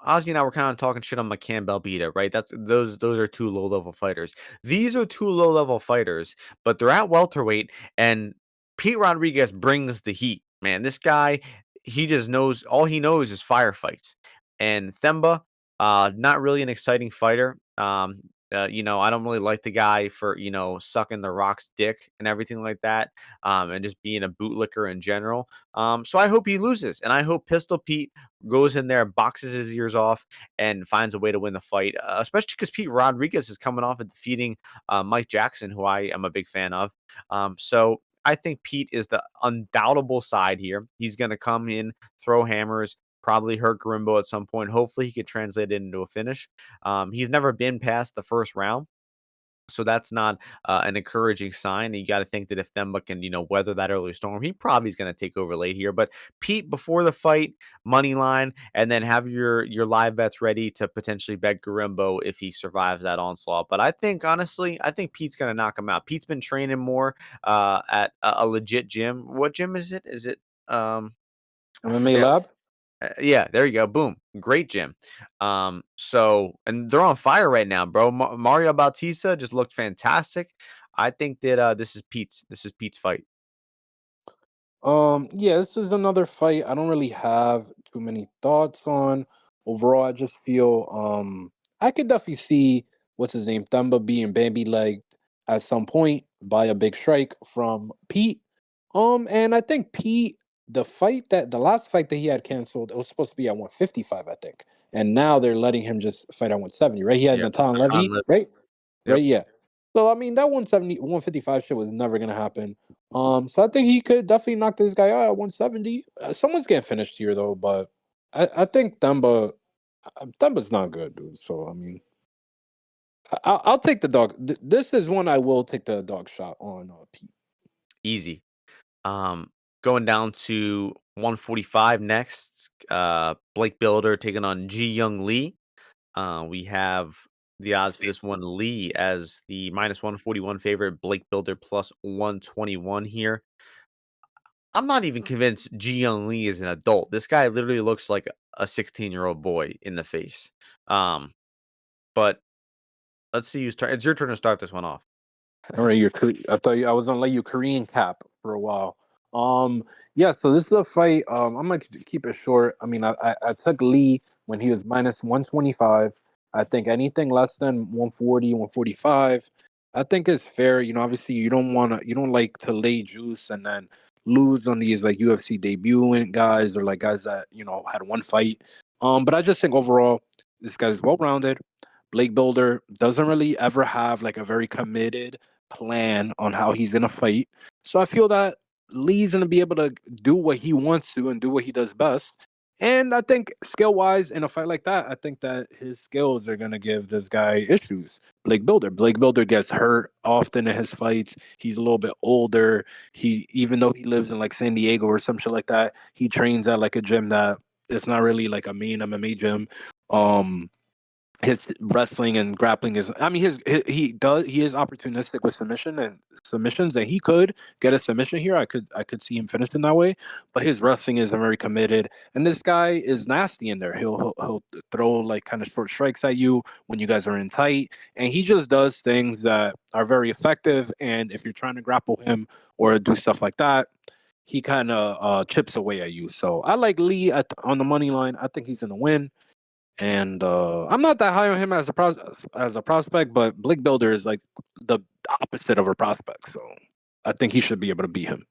Ozzy and I were kind of talking shit on McCann-Belbita, right? Those are two low-level fighters. These are two low-level fighters, but they're at welterweight, and Pete Rodriguez brings the heat. Man, this guy, he just knows all he knows is firefights. And Themba, not really an exciting fighter. I don't really like the guy for sucking the Rock's dick and everything like that, and just being a bootlicker in general. So I hope he loses, and I hope Pistol Pete goes in there, boxes his ears off, and finds a way to win the fight. Especially because Pete Rodriguez is coming off of defeating Mike Jackson, who I am a big fan of. So I think Pete is the undoubtable side here. He's going to come in, throw hammers, probably hurt Gorimbo at some point. Hopefully, he could translate it into a finish. He's never been past the first round. So that's not an encouraging sign. You got to think that if Themba can, weather that early storm, he probably is going to take over late here. But Pete, before the fight, money line, and then have your live bets ready to potentially bet Gorimbo if he survives that onslaught. But honestly, I think Pete's going to knock him out. Pete's been training more at a legit gym. What gym is it? Is it I MMA forget. Lab. Yeah, there you go. Boom. Great gym. And they're on fire right now, bro. Mario Bautista just looked fantastic. I think that This is Pete's fight. Yeah, this is another fight I don't really have too many thoughts on. Overall, I just feel I could definitely see what's his name, Thumba being Bambi legged at some point by a big strike from Pete. And I think Pete, the last fight that he had canceled, it was supposed to be at 155, I think. And now they're letting him just fight at 170, right? He had Yeah. Natan Natan Levy, Levy. right? Yep. Right, yeah. So I mean that 170, 155 shit was never gonna happen. So I think he could definitely knock this guy out at 170. Someone's getting finished here though, but I think Themba's not good, dude. So I mean, I'll take the dog. This is one I will take the dog shot on Pete. Easy. Going down to 145 next. Blake Bilder taking on Ji Young Lee. We have the odds for this one, Lee as the -141 favorite, Blake Bilder +121 here. I'm not even convinced Ji Young Lee is an adult. This guy literally looks like a 16-year-old boy in the face. But let's see who's turn. It's your turn to start this one off. All right, I thought I was gonna let you Korean cap for a while. Yeah. So this is a fight. I'm gonna keep it short. I mean, I took Lee when he was -125. I think anything less than 140, 145, I think is fair. Obviously you don't like to lay juice and then lose on these like UFC debutant guys or like guys that had one fight. But I just think overall this guy's well rounded. Blake Builder doesn't really ever have like a very committed plan on how he's gonna fight. So I feel that Lee's gonna be able to do what he wants to and do what he does best. And I think skill wise in a fight like that, I think that his skills are gonna give this guy issues. Blake Builder gets hurt often in his fights. He's a little bit older. He even though he lives in like San Diego or some shit like that, he trains at like a gym that it's not really like a main MMA gym. Um his wrestling and grappling is, I mean, he is opportunistic with submissions that he could get a submission here. I could see him finishing that way, but his wrestling isn't very committed, and this guy is nasty in there. He'll throw like kind of short strikes at you when you guys are in tight, and he just does things that are very effective. And if you're trying to grapple him or do stuff like that, he kind of chips away at you. So I like Lee on the money line. I think he's gonna win. And I'm not that high on him as a prospect, but Blake Builder is like the opposite of a prospect. So I think he should be able to beat him.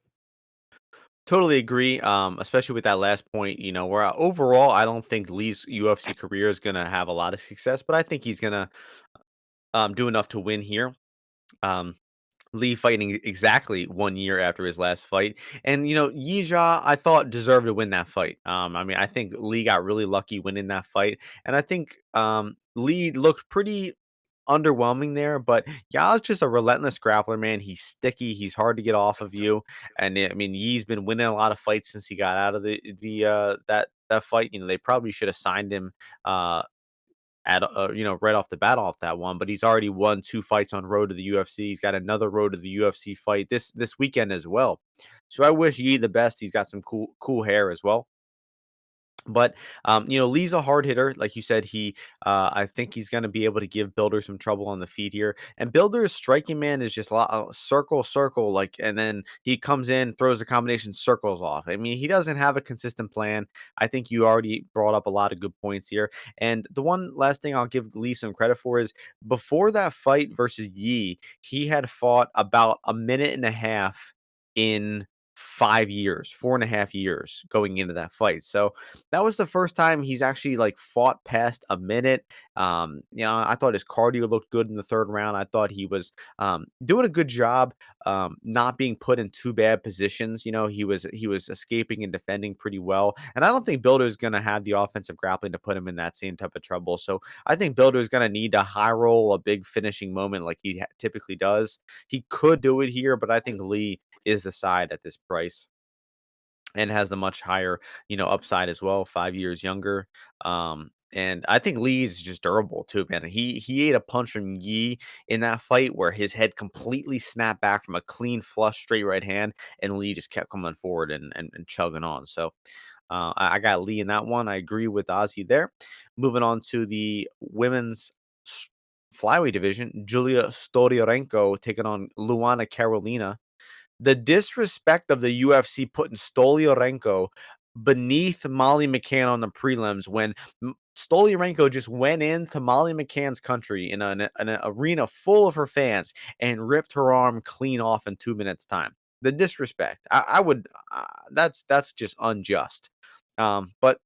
Totally agree, especially with that last point, where overall, I don't think Lee's UFC career is going to have a lot of success, but I think he's going to do enough to win here. Um, Lee fighting exactly 1 year after his last fight. And, Yija, I thought deserved to win that fight. I mean, I think Lee got really lucky winning that fight. And I think Lee looked pretty underwhelming there, but Ya's just a relentless grappler, man. He's sticky. He's hard to get off of you. And I mean, Yee's been winning a lot of fights since he got out of that fight. They probably should have signed him uh right off the bat off that one, but he's already won 2 fights on road to the UFC. He's got another road to the UFC fight this weekend as well. So I wish Yee the best. He's got some cool hair as well. But Lee's a hard hitter, like you said. I think he's going to be able to give Builder some trouble on the feet here. And Builder's striking, man, is just a lot circle, like, and then he comes in, throws a combination, circles off. I mean, he doesn't have a consistent plan. I think you already brought up a lot of good points here. And the one last thing I'll give Lee some credit for is before that fight versus Yee, he had fought about a minute and a half in 5 years, 4.5 years going into that fight. So that was the first time he's actually like fought past a minute. I thought his cardio looked good in the third round. I thought he was doing a good job, not being put in too bad positions. He was escaping and defending pretty well. And I don't think Builder is going to have the offensive grappling to put him in that same type of trouble. So I think Builder is going to need to high roll a big finishing moment like he typically does. He could do it here, but I think Lee is the side at this price and has the much higher, upside as well, 5 years younger. And I think Lee's just durable too, man. He ate a punch from Yee in that fight where his head completely snapped back from a clean flush straight right hand, and Lee just kept coming forward and chugging on. So I got Lee in that one. I agree with Ozzy there. Moving on to the women's flyweight division, Julia Stoliarenko taking on Luana Carolina. The disrespect of the UFC putting Stoliarenko beneath Molly McCann on the prelims when Stoliarenko just went into Molly McCann's country in an arena full of her fans and ripped her arm clean off in 2 minutes time. The disrespect, I would, that's just unjust. But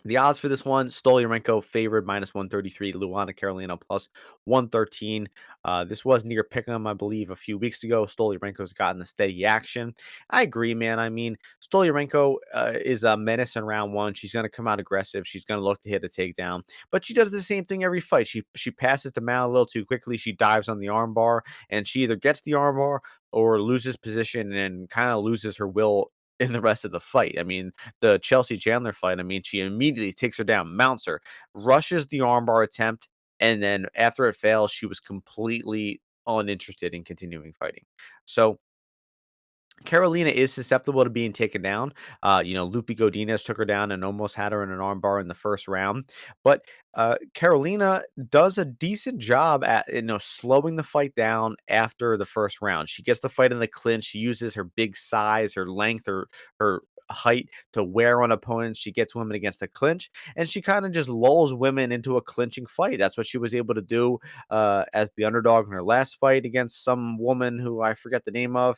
the odds for this one, Stoliarenko favored -133, Luana Carolina plus 113. This was near Pick'em, I believe, a few weeks ago. Stoliarenko's gotten the steady action. I agree, man. I mean, Stoliarenko is a menace in round one. She's going to come out aggressive. She's going to look to hit a takedown, but she does the same thing every fight. She passes the mount a little too quickly. She dives on the armbar, and she either gets the armbar or loses position and kind of loses her will in the rest of the fight. I mean, the Chelsea Chandler fight, I mean, she immediately takes her down, mounts her, rushes the armbar attempt, and then after it fails, she was completely uninterested in continuing fighting. So Carolina is susceptible to being taken down. Lupi Godinez took her down and almost had her in an armbar in the first round. But Carolina does a decent job at slowing the fight down after the first round. She gets the fight in the clinch. She uses her big size, her length, her height to wear on opponents. She gets women against the clinch, and she kind of just lulls women into a clinching fight. That's what she was able to do as the underdog in her last fight against some woman who I forget the name of.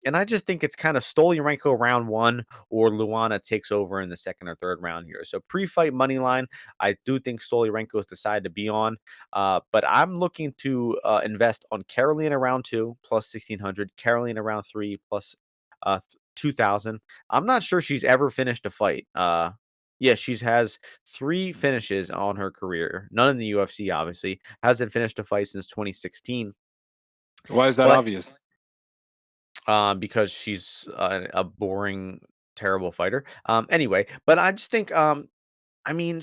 And I just think it's kind of Stoliarenko round one, or Luana takes over in the second or third round here. So pre-fight money line, I do think Stoliarenko is the side to be on. But I'm looking to invest on Carolina round two plus 1,600, Carolina round three plus 2000. I'm not sure she's ever finished a fight. Yeah, she has 3 finishes on her career. None in the UFC, obviously. Hasn't finished a fight since 2016. Why is that But obvious? because she's a boring, terrible fighter. Anyway, but I just think, I mean,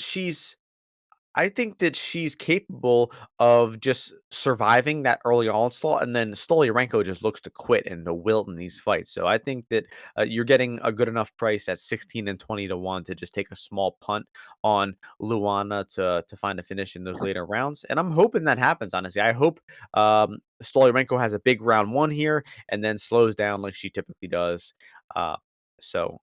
I think that she's capable of just surviving that early onslaught, and then Stoliarenko just looks to quit and to wilt in these fights. So I think that you're getting a good enough price at 16 and 20 to 1 to just take a small punt on Luana to find a finish in those later rounds. And I'm hoping that happens, honestly. I hope Stoliarenko has a big round 1 here and then slows down like she typically does. Uh, so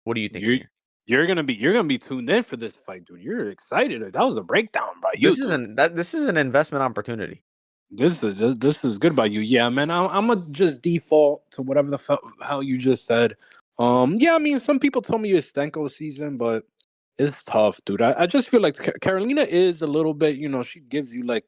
what are you thinking You're here? you're gonna be tuned in for this fight, dude. You're excited. That was a breakdown by you, This dude. isn't that this is an investment opportunity. This is good by you. Yeah, man. I'm gonna just default to whatever the hell you just said. Yeah, I mean, some people told me it's Stenko season, but it's tough, dude. I just feel like Carolina is a little bit, she gives you like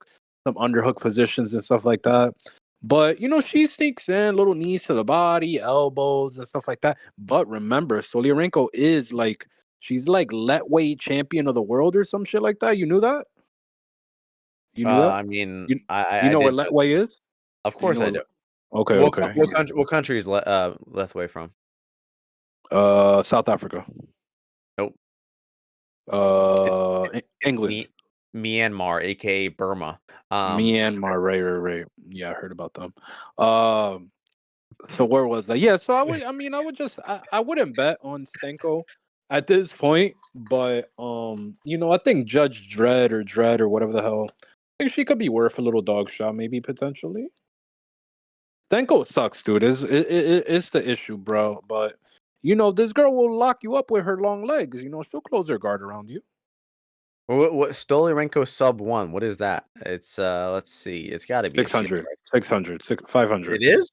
some underhook positions and stuff like that. But she sneaks in little knees to the body, elbows and stuff like that. But remember, Stoliarenko is like she's like lightweight champion of the world or some shit like that. You knew that? You knew that? I mean, You I you I know what did know that. lightweight is? Of Do you course know I what? do. Okay, okay. What country is Lethway from? South Africa. Nope. It's England. Myanmar, aka Burma. Myanmar. Right. Yeah, I heard about them. So where was that? Yeah, so I wouldn't bet on Stenko at this point, but I think Judge Dredd or whatever the hell, I think she could be worth a little dog shot, maybe potentially. Stenko sucks, dude. It's the issue, bro. But this girl will lock you up with her long legs. She'll close her guard around you. What Stoliarenko sub 1, what is that? It's, let's see, it's gotta be a shit 600, price. 600, 500. It is?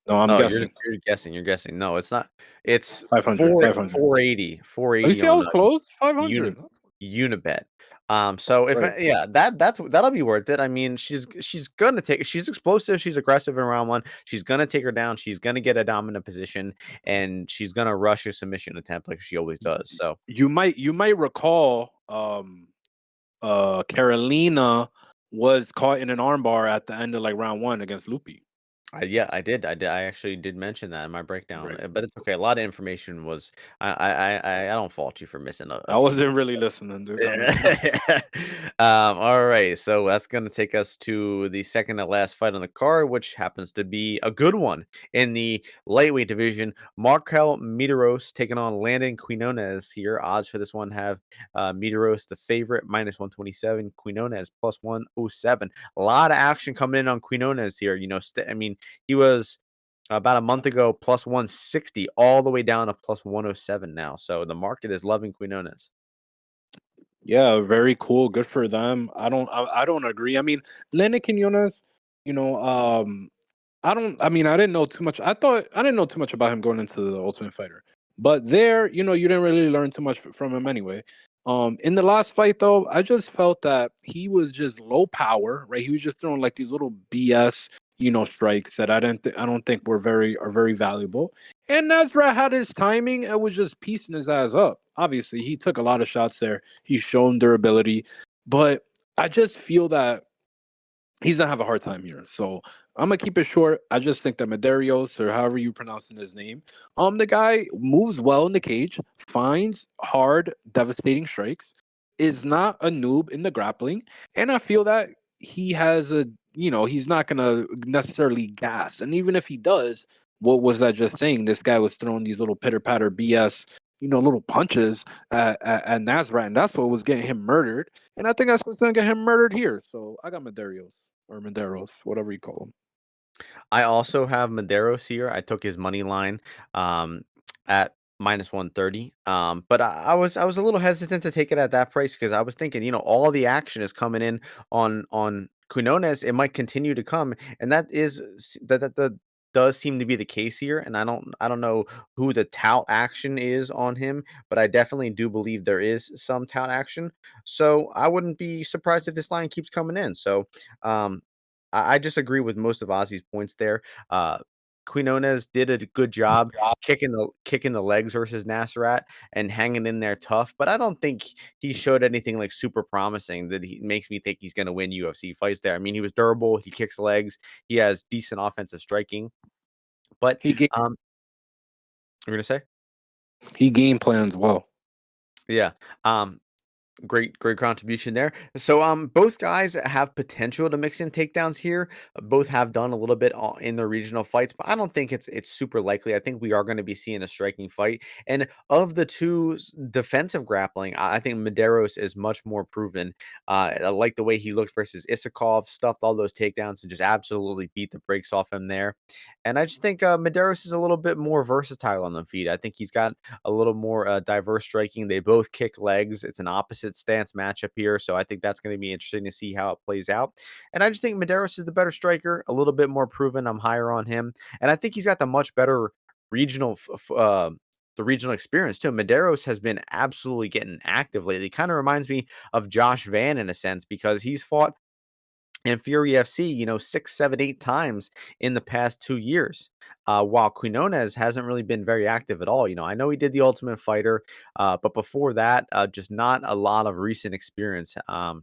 No, I'm Oh, guessing. you're guessing. No, it's not. It's 500, 500. 480, Oh, you 480 see, I on was close. Uni 500. Unibet. So if Right. yeah, that'll be worth it. I mean, she's explosive, she's aggressive in round 1. She's gonna take her down. She's gonna get a dominant position, and she's gonna rush a submission attempt like she always does. So You might recall Carolina was caught in an armbar at the end of like round 1 against Lupi. yeah, I did. I actually did mention that in my breakdown, Right. but it's okay. A lot of information was. I don't fault you for missing a I few wasn't details. really listening, dude. I mean, All right, so that's gonna take us to the second to last fight on the card, which happens to be a good one in the lightweight division. Markel Mederos taking on Landon Quinones here. Odds for this one have Mederos the favorite -127, Quinones +107. A lot of action coming in on Quinones here. I mean, he was about a month ago +160, all the way down to +107 now. So the market is loving Quinones. yeah, very cool. Good for them. I don't agree. I mean, Lenny Quinones, you know, I didn't know too much. I didn't know too much about him going into the Ultimate Fighter. But there, you didn't really learn too much from him anyway. In the last fight though, I just felt that he was just low power, right? He was just throwing like these little BS, strikes that I don't think are very valuable. And Nasrat had his timing and was just piecing his ass up. Obviously, he took a lot of shots there. He's shown durability, but I just feel that he's gonna have a hard time here. So I'm gonna keep it short. I just think that Mederos, or however you pronouncing his name, the guy moves well in the cage, finds hard, devastating strikes, is not a noob in the grappling, and I feel that he has he's not gonna necessarily gas. And even if he does, what was that just saying? This guy was throwing these little pitter patter BS, little punches at Nazareth, and that's what was getting him murdered. And I think that's what's gonna get him murdered here. So I got Medeiros or Mederos, whatever you call him. I also have Mederos here. I took his money line at -130. But I was a little hesitant to take it at that price because I was thinking, all the action is coming in on Quinones. It might continue to come, and that does seem to be the case here. And I don't know who the tout action is on him, but I definitely do believe there is some tout action. So I wouldn't be surprised if this line keeps coming in. So um I disagree with most of Ozzy's points there. Uh, Quinones did a good job kicking the legs versus Nassourdine and hanging in there tough, but I don't think he showed anything like super promising that he makes me think he's going to win UFC fights there. I mean, he was durable, he kicks legs, he has decent offensive striking, but He game we're gonna say, he game plans well. yeah. Great contribution there. So, both guys have potential to mix in takedowns here. Both have done a little bit in their regional fights, but I don't think it's super likely. I think we are going to be seeing a striking fight. And of the two defensive grappling, I think Mederos is much more proven. I like the way he looked versus Isakov, stuffed all those takedowns and just absolutely beat the brakes off him there. And I just think Mederos is a little bit more versatile on the feet. I think he's got a little more diverse striking. They both kick legs. It's an opposite stance matchup here, so I think that's going to be interesting to see how it plays out. And I just think Mederos is the better striker, a little bit more proven. I'm higher on him, and I think he's got the much better regional. The regional experience too. Mederos has been absolutely getting active lately. Kind of reminds me of Josh Van in a sense because he's fought in Fury FC, 6, 7, 8 times in the past 2 years. While Quinones hasn't really been very active at all. I know he did the Ultimate Fighter, but before that, just not a lot of recent experience. I'm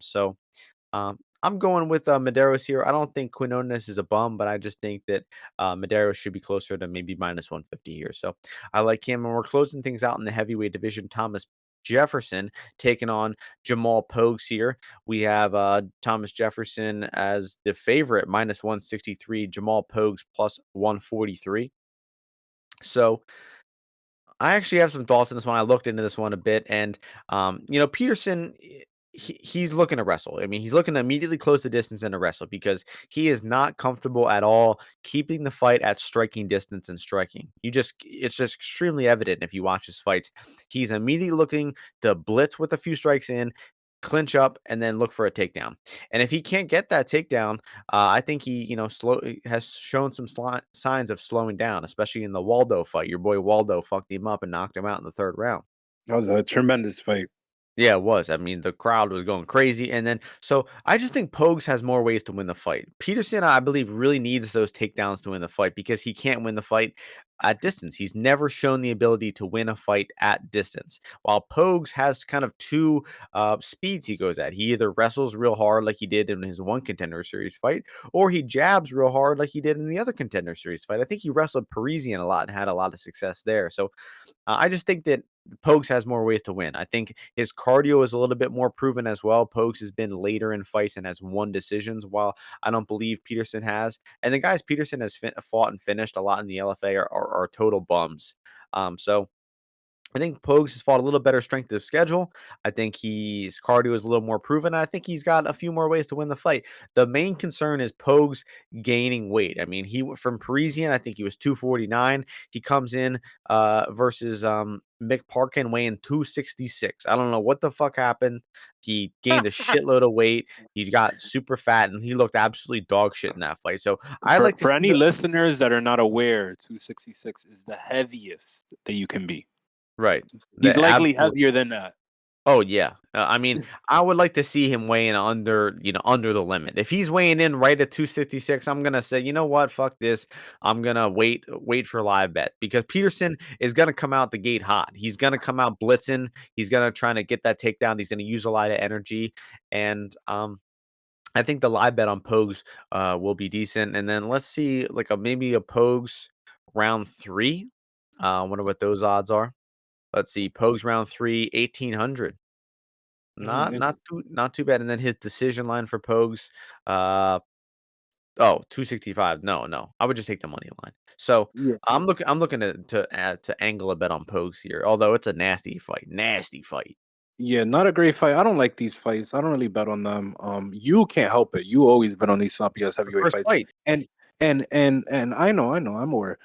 going with Mederos here. I don't think Quinones is a bum, but I just think that Mederos should be closer to maybe minus 150 here. So I like him. And we're closing things out in the heavyweight division. Thomas Jefferson taking on Jamal Pouges here. We have Thomas Jefferson as the favorite, minus 163, Jamal Pouges plus 143. So I actually have some thoughts on this one. I looked into this one a bit, and Peterson, he's looking to wrestle. I mean, he's looking to immediately close the distance and to wrestle because he is not comfortable at all keeping the fight at striking distance and striking. It's just extremely evident if you watch his fights. He's immediately looking to blitz with a few strikes in, clinch up, and then look for a takedown. And if he can't get that takedown, I think he, has shown some signs of slowing down, especially in the Waldo fight. Your boy Waldo fucked him up and knocked him out in the third round. That was a tremendous fight. Yeah, it was. I mean, the crowd was going crazy. And then, so I just think Pogues has more ways to win the fight. Peterson, I believe, really needs those takedowns to win the fight because he can't win the fight at distance. He's never shown the ability to win a fight at distance. While Pogues has kind of two speeds he goes at. He either wrestles real hard like he did in his one Contender Series fight, or he jabs real hard like he did in the other Contender Series fight. I think he wrestled Parisian a lot and had a lot of success there. So I just think that Pogues has more ways to win. I think his cardio is a little bit more proven as well. Pogues has been later in fights and has won decisions, while I don't believe Peterson has. And the guys Peterson has fought and finished a lot in the LFA are total bums. So I think Pogues has fought a little better strength of schedule. I think his cardio is a little more proven. I think he's got a few more ways to win the fight. The main concern is Pogues gaining weight. I mean, he went from Parisian, I think he was 249. He comes in versus Mick Parkin weighing 266. I don't know what the fuck happened. He gained a shitload of weight. He got super fat and he looked absolutely dog shit in that fight. So I like to For see any listeners that are not aware, 266 is the heaviest that you can be. right. He's The likely absolute heavier than that. Oh yeah. I mean, I would like to see him weighing under the limit. If he's weighing in right at 266, I'm gonna say, you know what, fuck this. I'm gonna wait for live bet because Peterson is gonna come out the gate hot. He's gonna come out blitzing. He's gonna try to get that takedown. He's gonna use a lot of energy, and I think the live bet on Pogues will be decent. And then let's see, like maybe a Pogues round 3. Wonder what those odds are. Let's see, Pogues round 3, 1800. Not too bad. And then his decision line for Pogues, 265. No. I would just take the money line. So Yeah. I'm looking to angle a bet on Pogues here, although it's a nasty fight. Nasty fight. Yeah, not a great fight. I don't like these fights. I don't really bet on them. You can't help it. You always bet on these sloppy ass The heavyweight first fights. fight. And I know, I'm aware.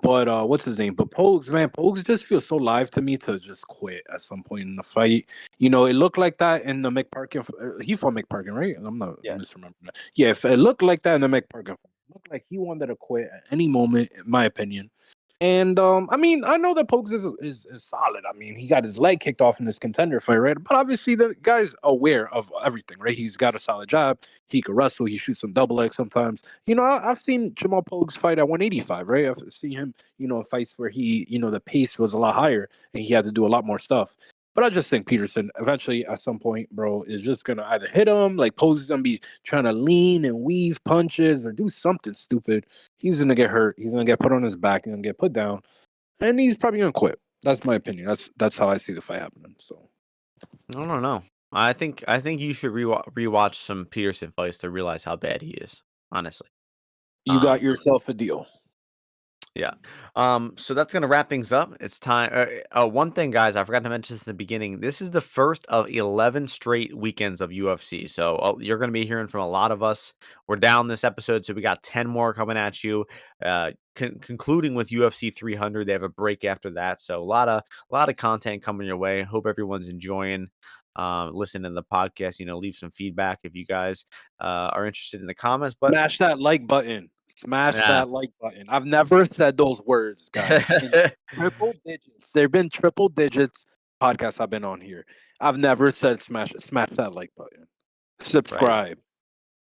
But what's his name? But Pogues just feels so live to me to just quit at some point in the fight. It looked like that in the McParkin. He fought McParkin, right? I'm not Yeah. misremembering that. Yeah, if it looked like that in the McParkin fight, it looked like he wanted to quit at any moment, in my opinion. And I mean, I know that Pouges is solid. I mean, he got his leg kicked off in this contender fight, right? But obviously, the guy's aware of everything, right? He's got a solid job. He can wrestle. He shoots some double legs sometimes. I've seen Jamal Pouges fight at 185, right? I've seen him, in fights where the pace was a lot higher and he had to do a lot more stuff. But I just think Peterson eventually, at some point, bro, is just gonna either hit him, like Pouges is gonna be trying to lean and weave punches or do something stupid. He's gonna get hurt. He's gonna get put on his back. He's gonna get put down, and he's probably gonna quit. That's my opinion. That's how I see the fight happening. So I don't know. I think you should rewatch some Peterson fights to realize how bad he is. Honestly. you got Um, yourself a deal. yeah. So that's gonna wrap things up. It's time. One thing, guys, I forgot to mention this in the beginning. This is the first of 11 straight weekends of UFC. So you're gonna be hearing from a lot of us. We're down this episode, so we got 10 more coming at you. Concluding with UFC 300, they have a break after that. So a lot of content coming your way. Hope everyone's enjoying. Listening to the podcast. Leave some feedback if you guys are interested in the comments. But Smash that like button. Smash yeah. that like button. I've never said those words, guys. In triple digits. There've been triple digits podcasts I've been on here. I've never said smash that like button. Right. Subscribe. Uh,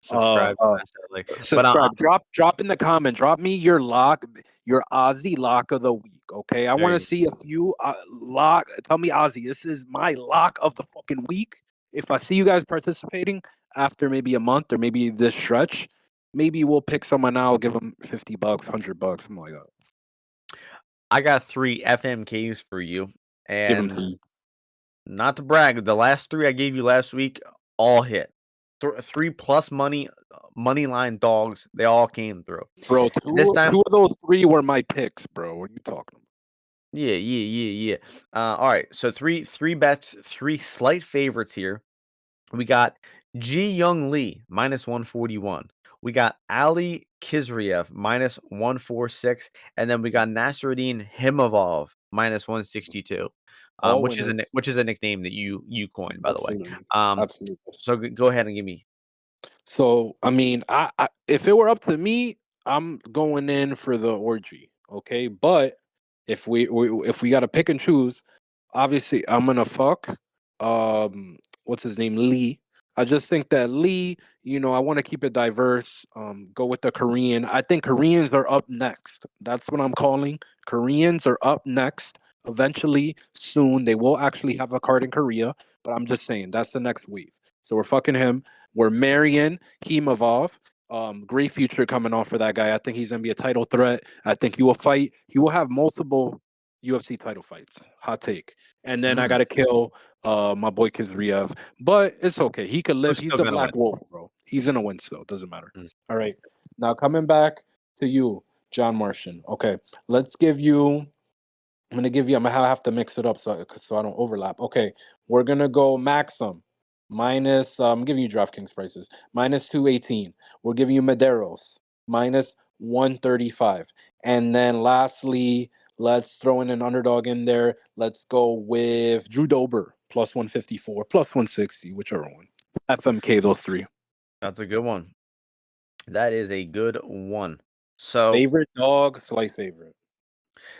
Subscribe, uh, smash that like. But Subscribe. Drop in the comment. Drop me your Ozzy lock of the week. Okay, I there want to you see if you lock. Tell me, Ozzy, this is my lock of the fucking week. If I see you guys participating after maybe a month or maybe this stretch, maybe we'll pick someone out, give them $50, $100, something like that. I got 3 FMKs for you, Give them to and me, not to brag, the last 3 I gave you last week all hit. 3 plus money line dogs, they all came through. bro. And this time, Two of those three were my picks, bro. What are you talking about? yeah. All right, so three bets, 3 slight favorites here. We got Ji Young Lee -141. We got Ali Khizriev -146, and then we got Nassourdine Imavov -162, All which is a winners. which is a nickname that you coined, by the way. Absolutely, Um, absolutely. so go ahead and give me. So I mean, I if it were up to me, I'm going in for the orgy. Okay, but if we got to pick and choose, obviously I'm gonna fuck. What's his name? Lee. I just think that Lee. I want to keep it diverse. Go with the Korean. I think Koreans are up next. That's what I'm calling. Koreans are up next. Eventually, soon, they will actually have a card in Korea. But I'm just saying that's the next wave. So we're fucking him. We're Marian Imavov. Great future coming on for that guy. I think he's gonna be a title threat. I think he will fight. He will have multiple UFC title fights. Hot take. And then I Mm, gotta kill my boy Khizriev. But it's okay. He could live. who's He's still the gonna win? Black Wolf, bro. He's gonna win still. Doesn't matter. Mm. All right. Now coming back to you, John Martian. Okay. Let's give you. I'm gonna have to mix it up so I don't overlap. Okay, we're gonna go Maxim minus. I'm giving you DraftKings prices -218. We're giving you Mederos -135, and then lastly, let's throw in an underdog in there. Let's go with Drew Dober +154, +160, whichever one. FMK, those three. That's a good one. That is a good one. So, Favorite dog, slight favorite.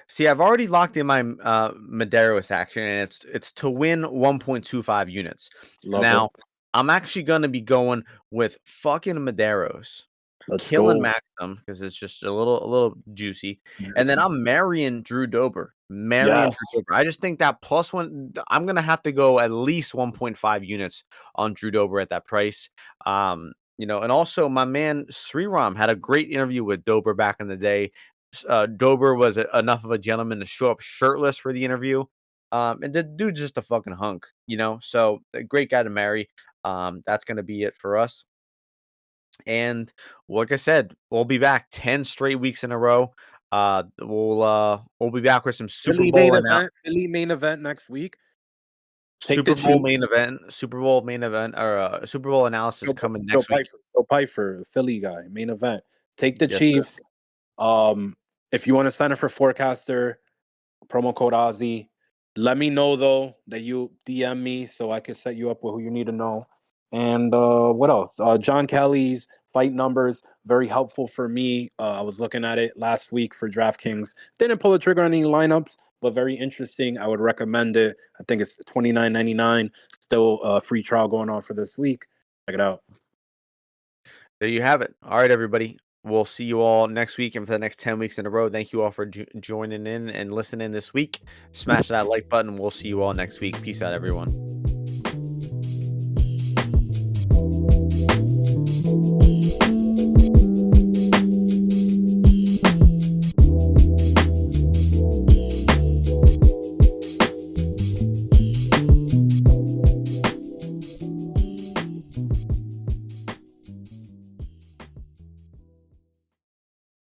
see, I've already locked in my Mederos action, and it's to win 1.25 units. Love it. Now, I'm actually gonna be going with fucking Mederos, Let's killing go. Maxim because it's just a little juicy, and then Juicy. I'm marrying Drew Dober. Marrying Drew Yes. Dober. I just think that plus one. I'm gonna have to go at least 1.5 units on Drew Dober at that price. And also my man Sriram had a great interview with Dober back in the day. Dober was enough of a gentleman to show up shirtless for the interview. And the dude's just a fucking hunk. So a great guy to marry. That's gonna be it for us. And like I said, we'll be back 10 straight weeks in a row. We'll be back with some Philly main event next week. Take the Chiefs. Super Bowl main event, or Super Bowl analysis Joe, coming Joe next week. Piper, Joe Piper, Philly guy, main event. Take the Yes, sir. Chiefs. Um, if you want to sign up for Forecaster, promo code Ozzy. Let me know though that you DM me so I can set you up with who you need to know. And what else? John Kelly's fight numbers, very helpful for me. I was looking at it last week for DraftKings. Didn't pull the trigger on any lineups, but very interesting. I would recommend it. I think it's $29.99. Still a free trial going on for this week. Check it out. There you have it. All right, everybody. We'll see you all next week and for the next 10 weeks in a row. Thank you all for joining in and listening this week. Smash that like button. We'll see you all next week. Peace out, everyone.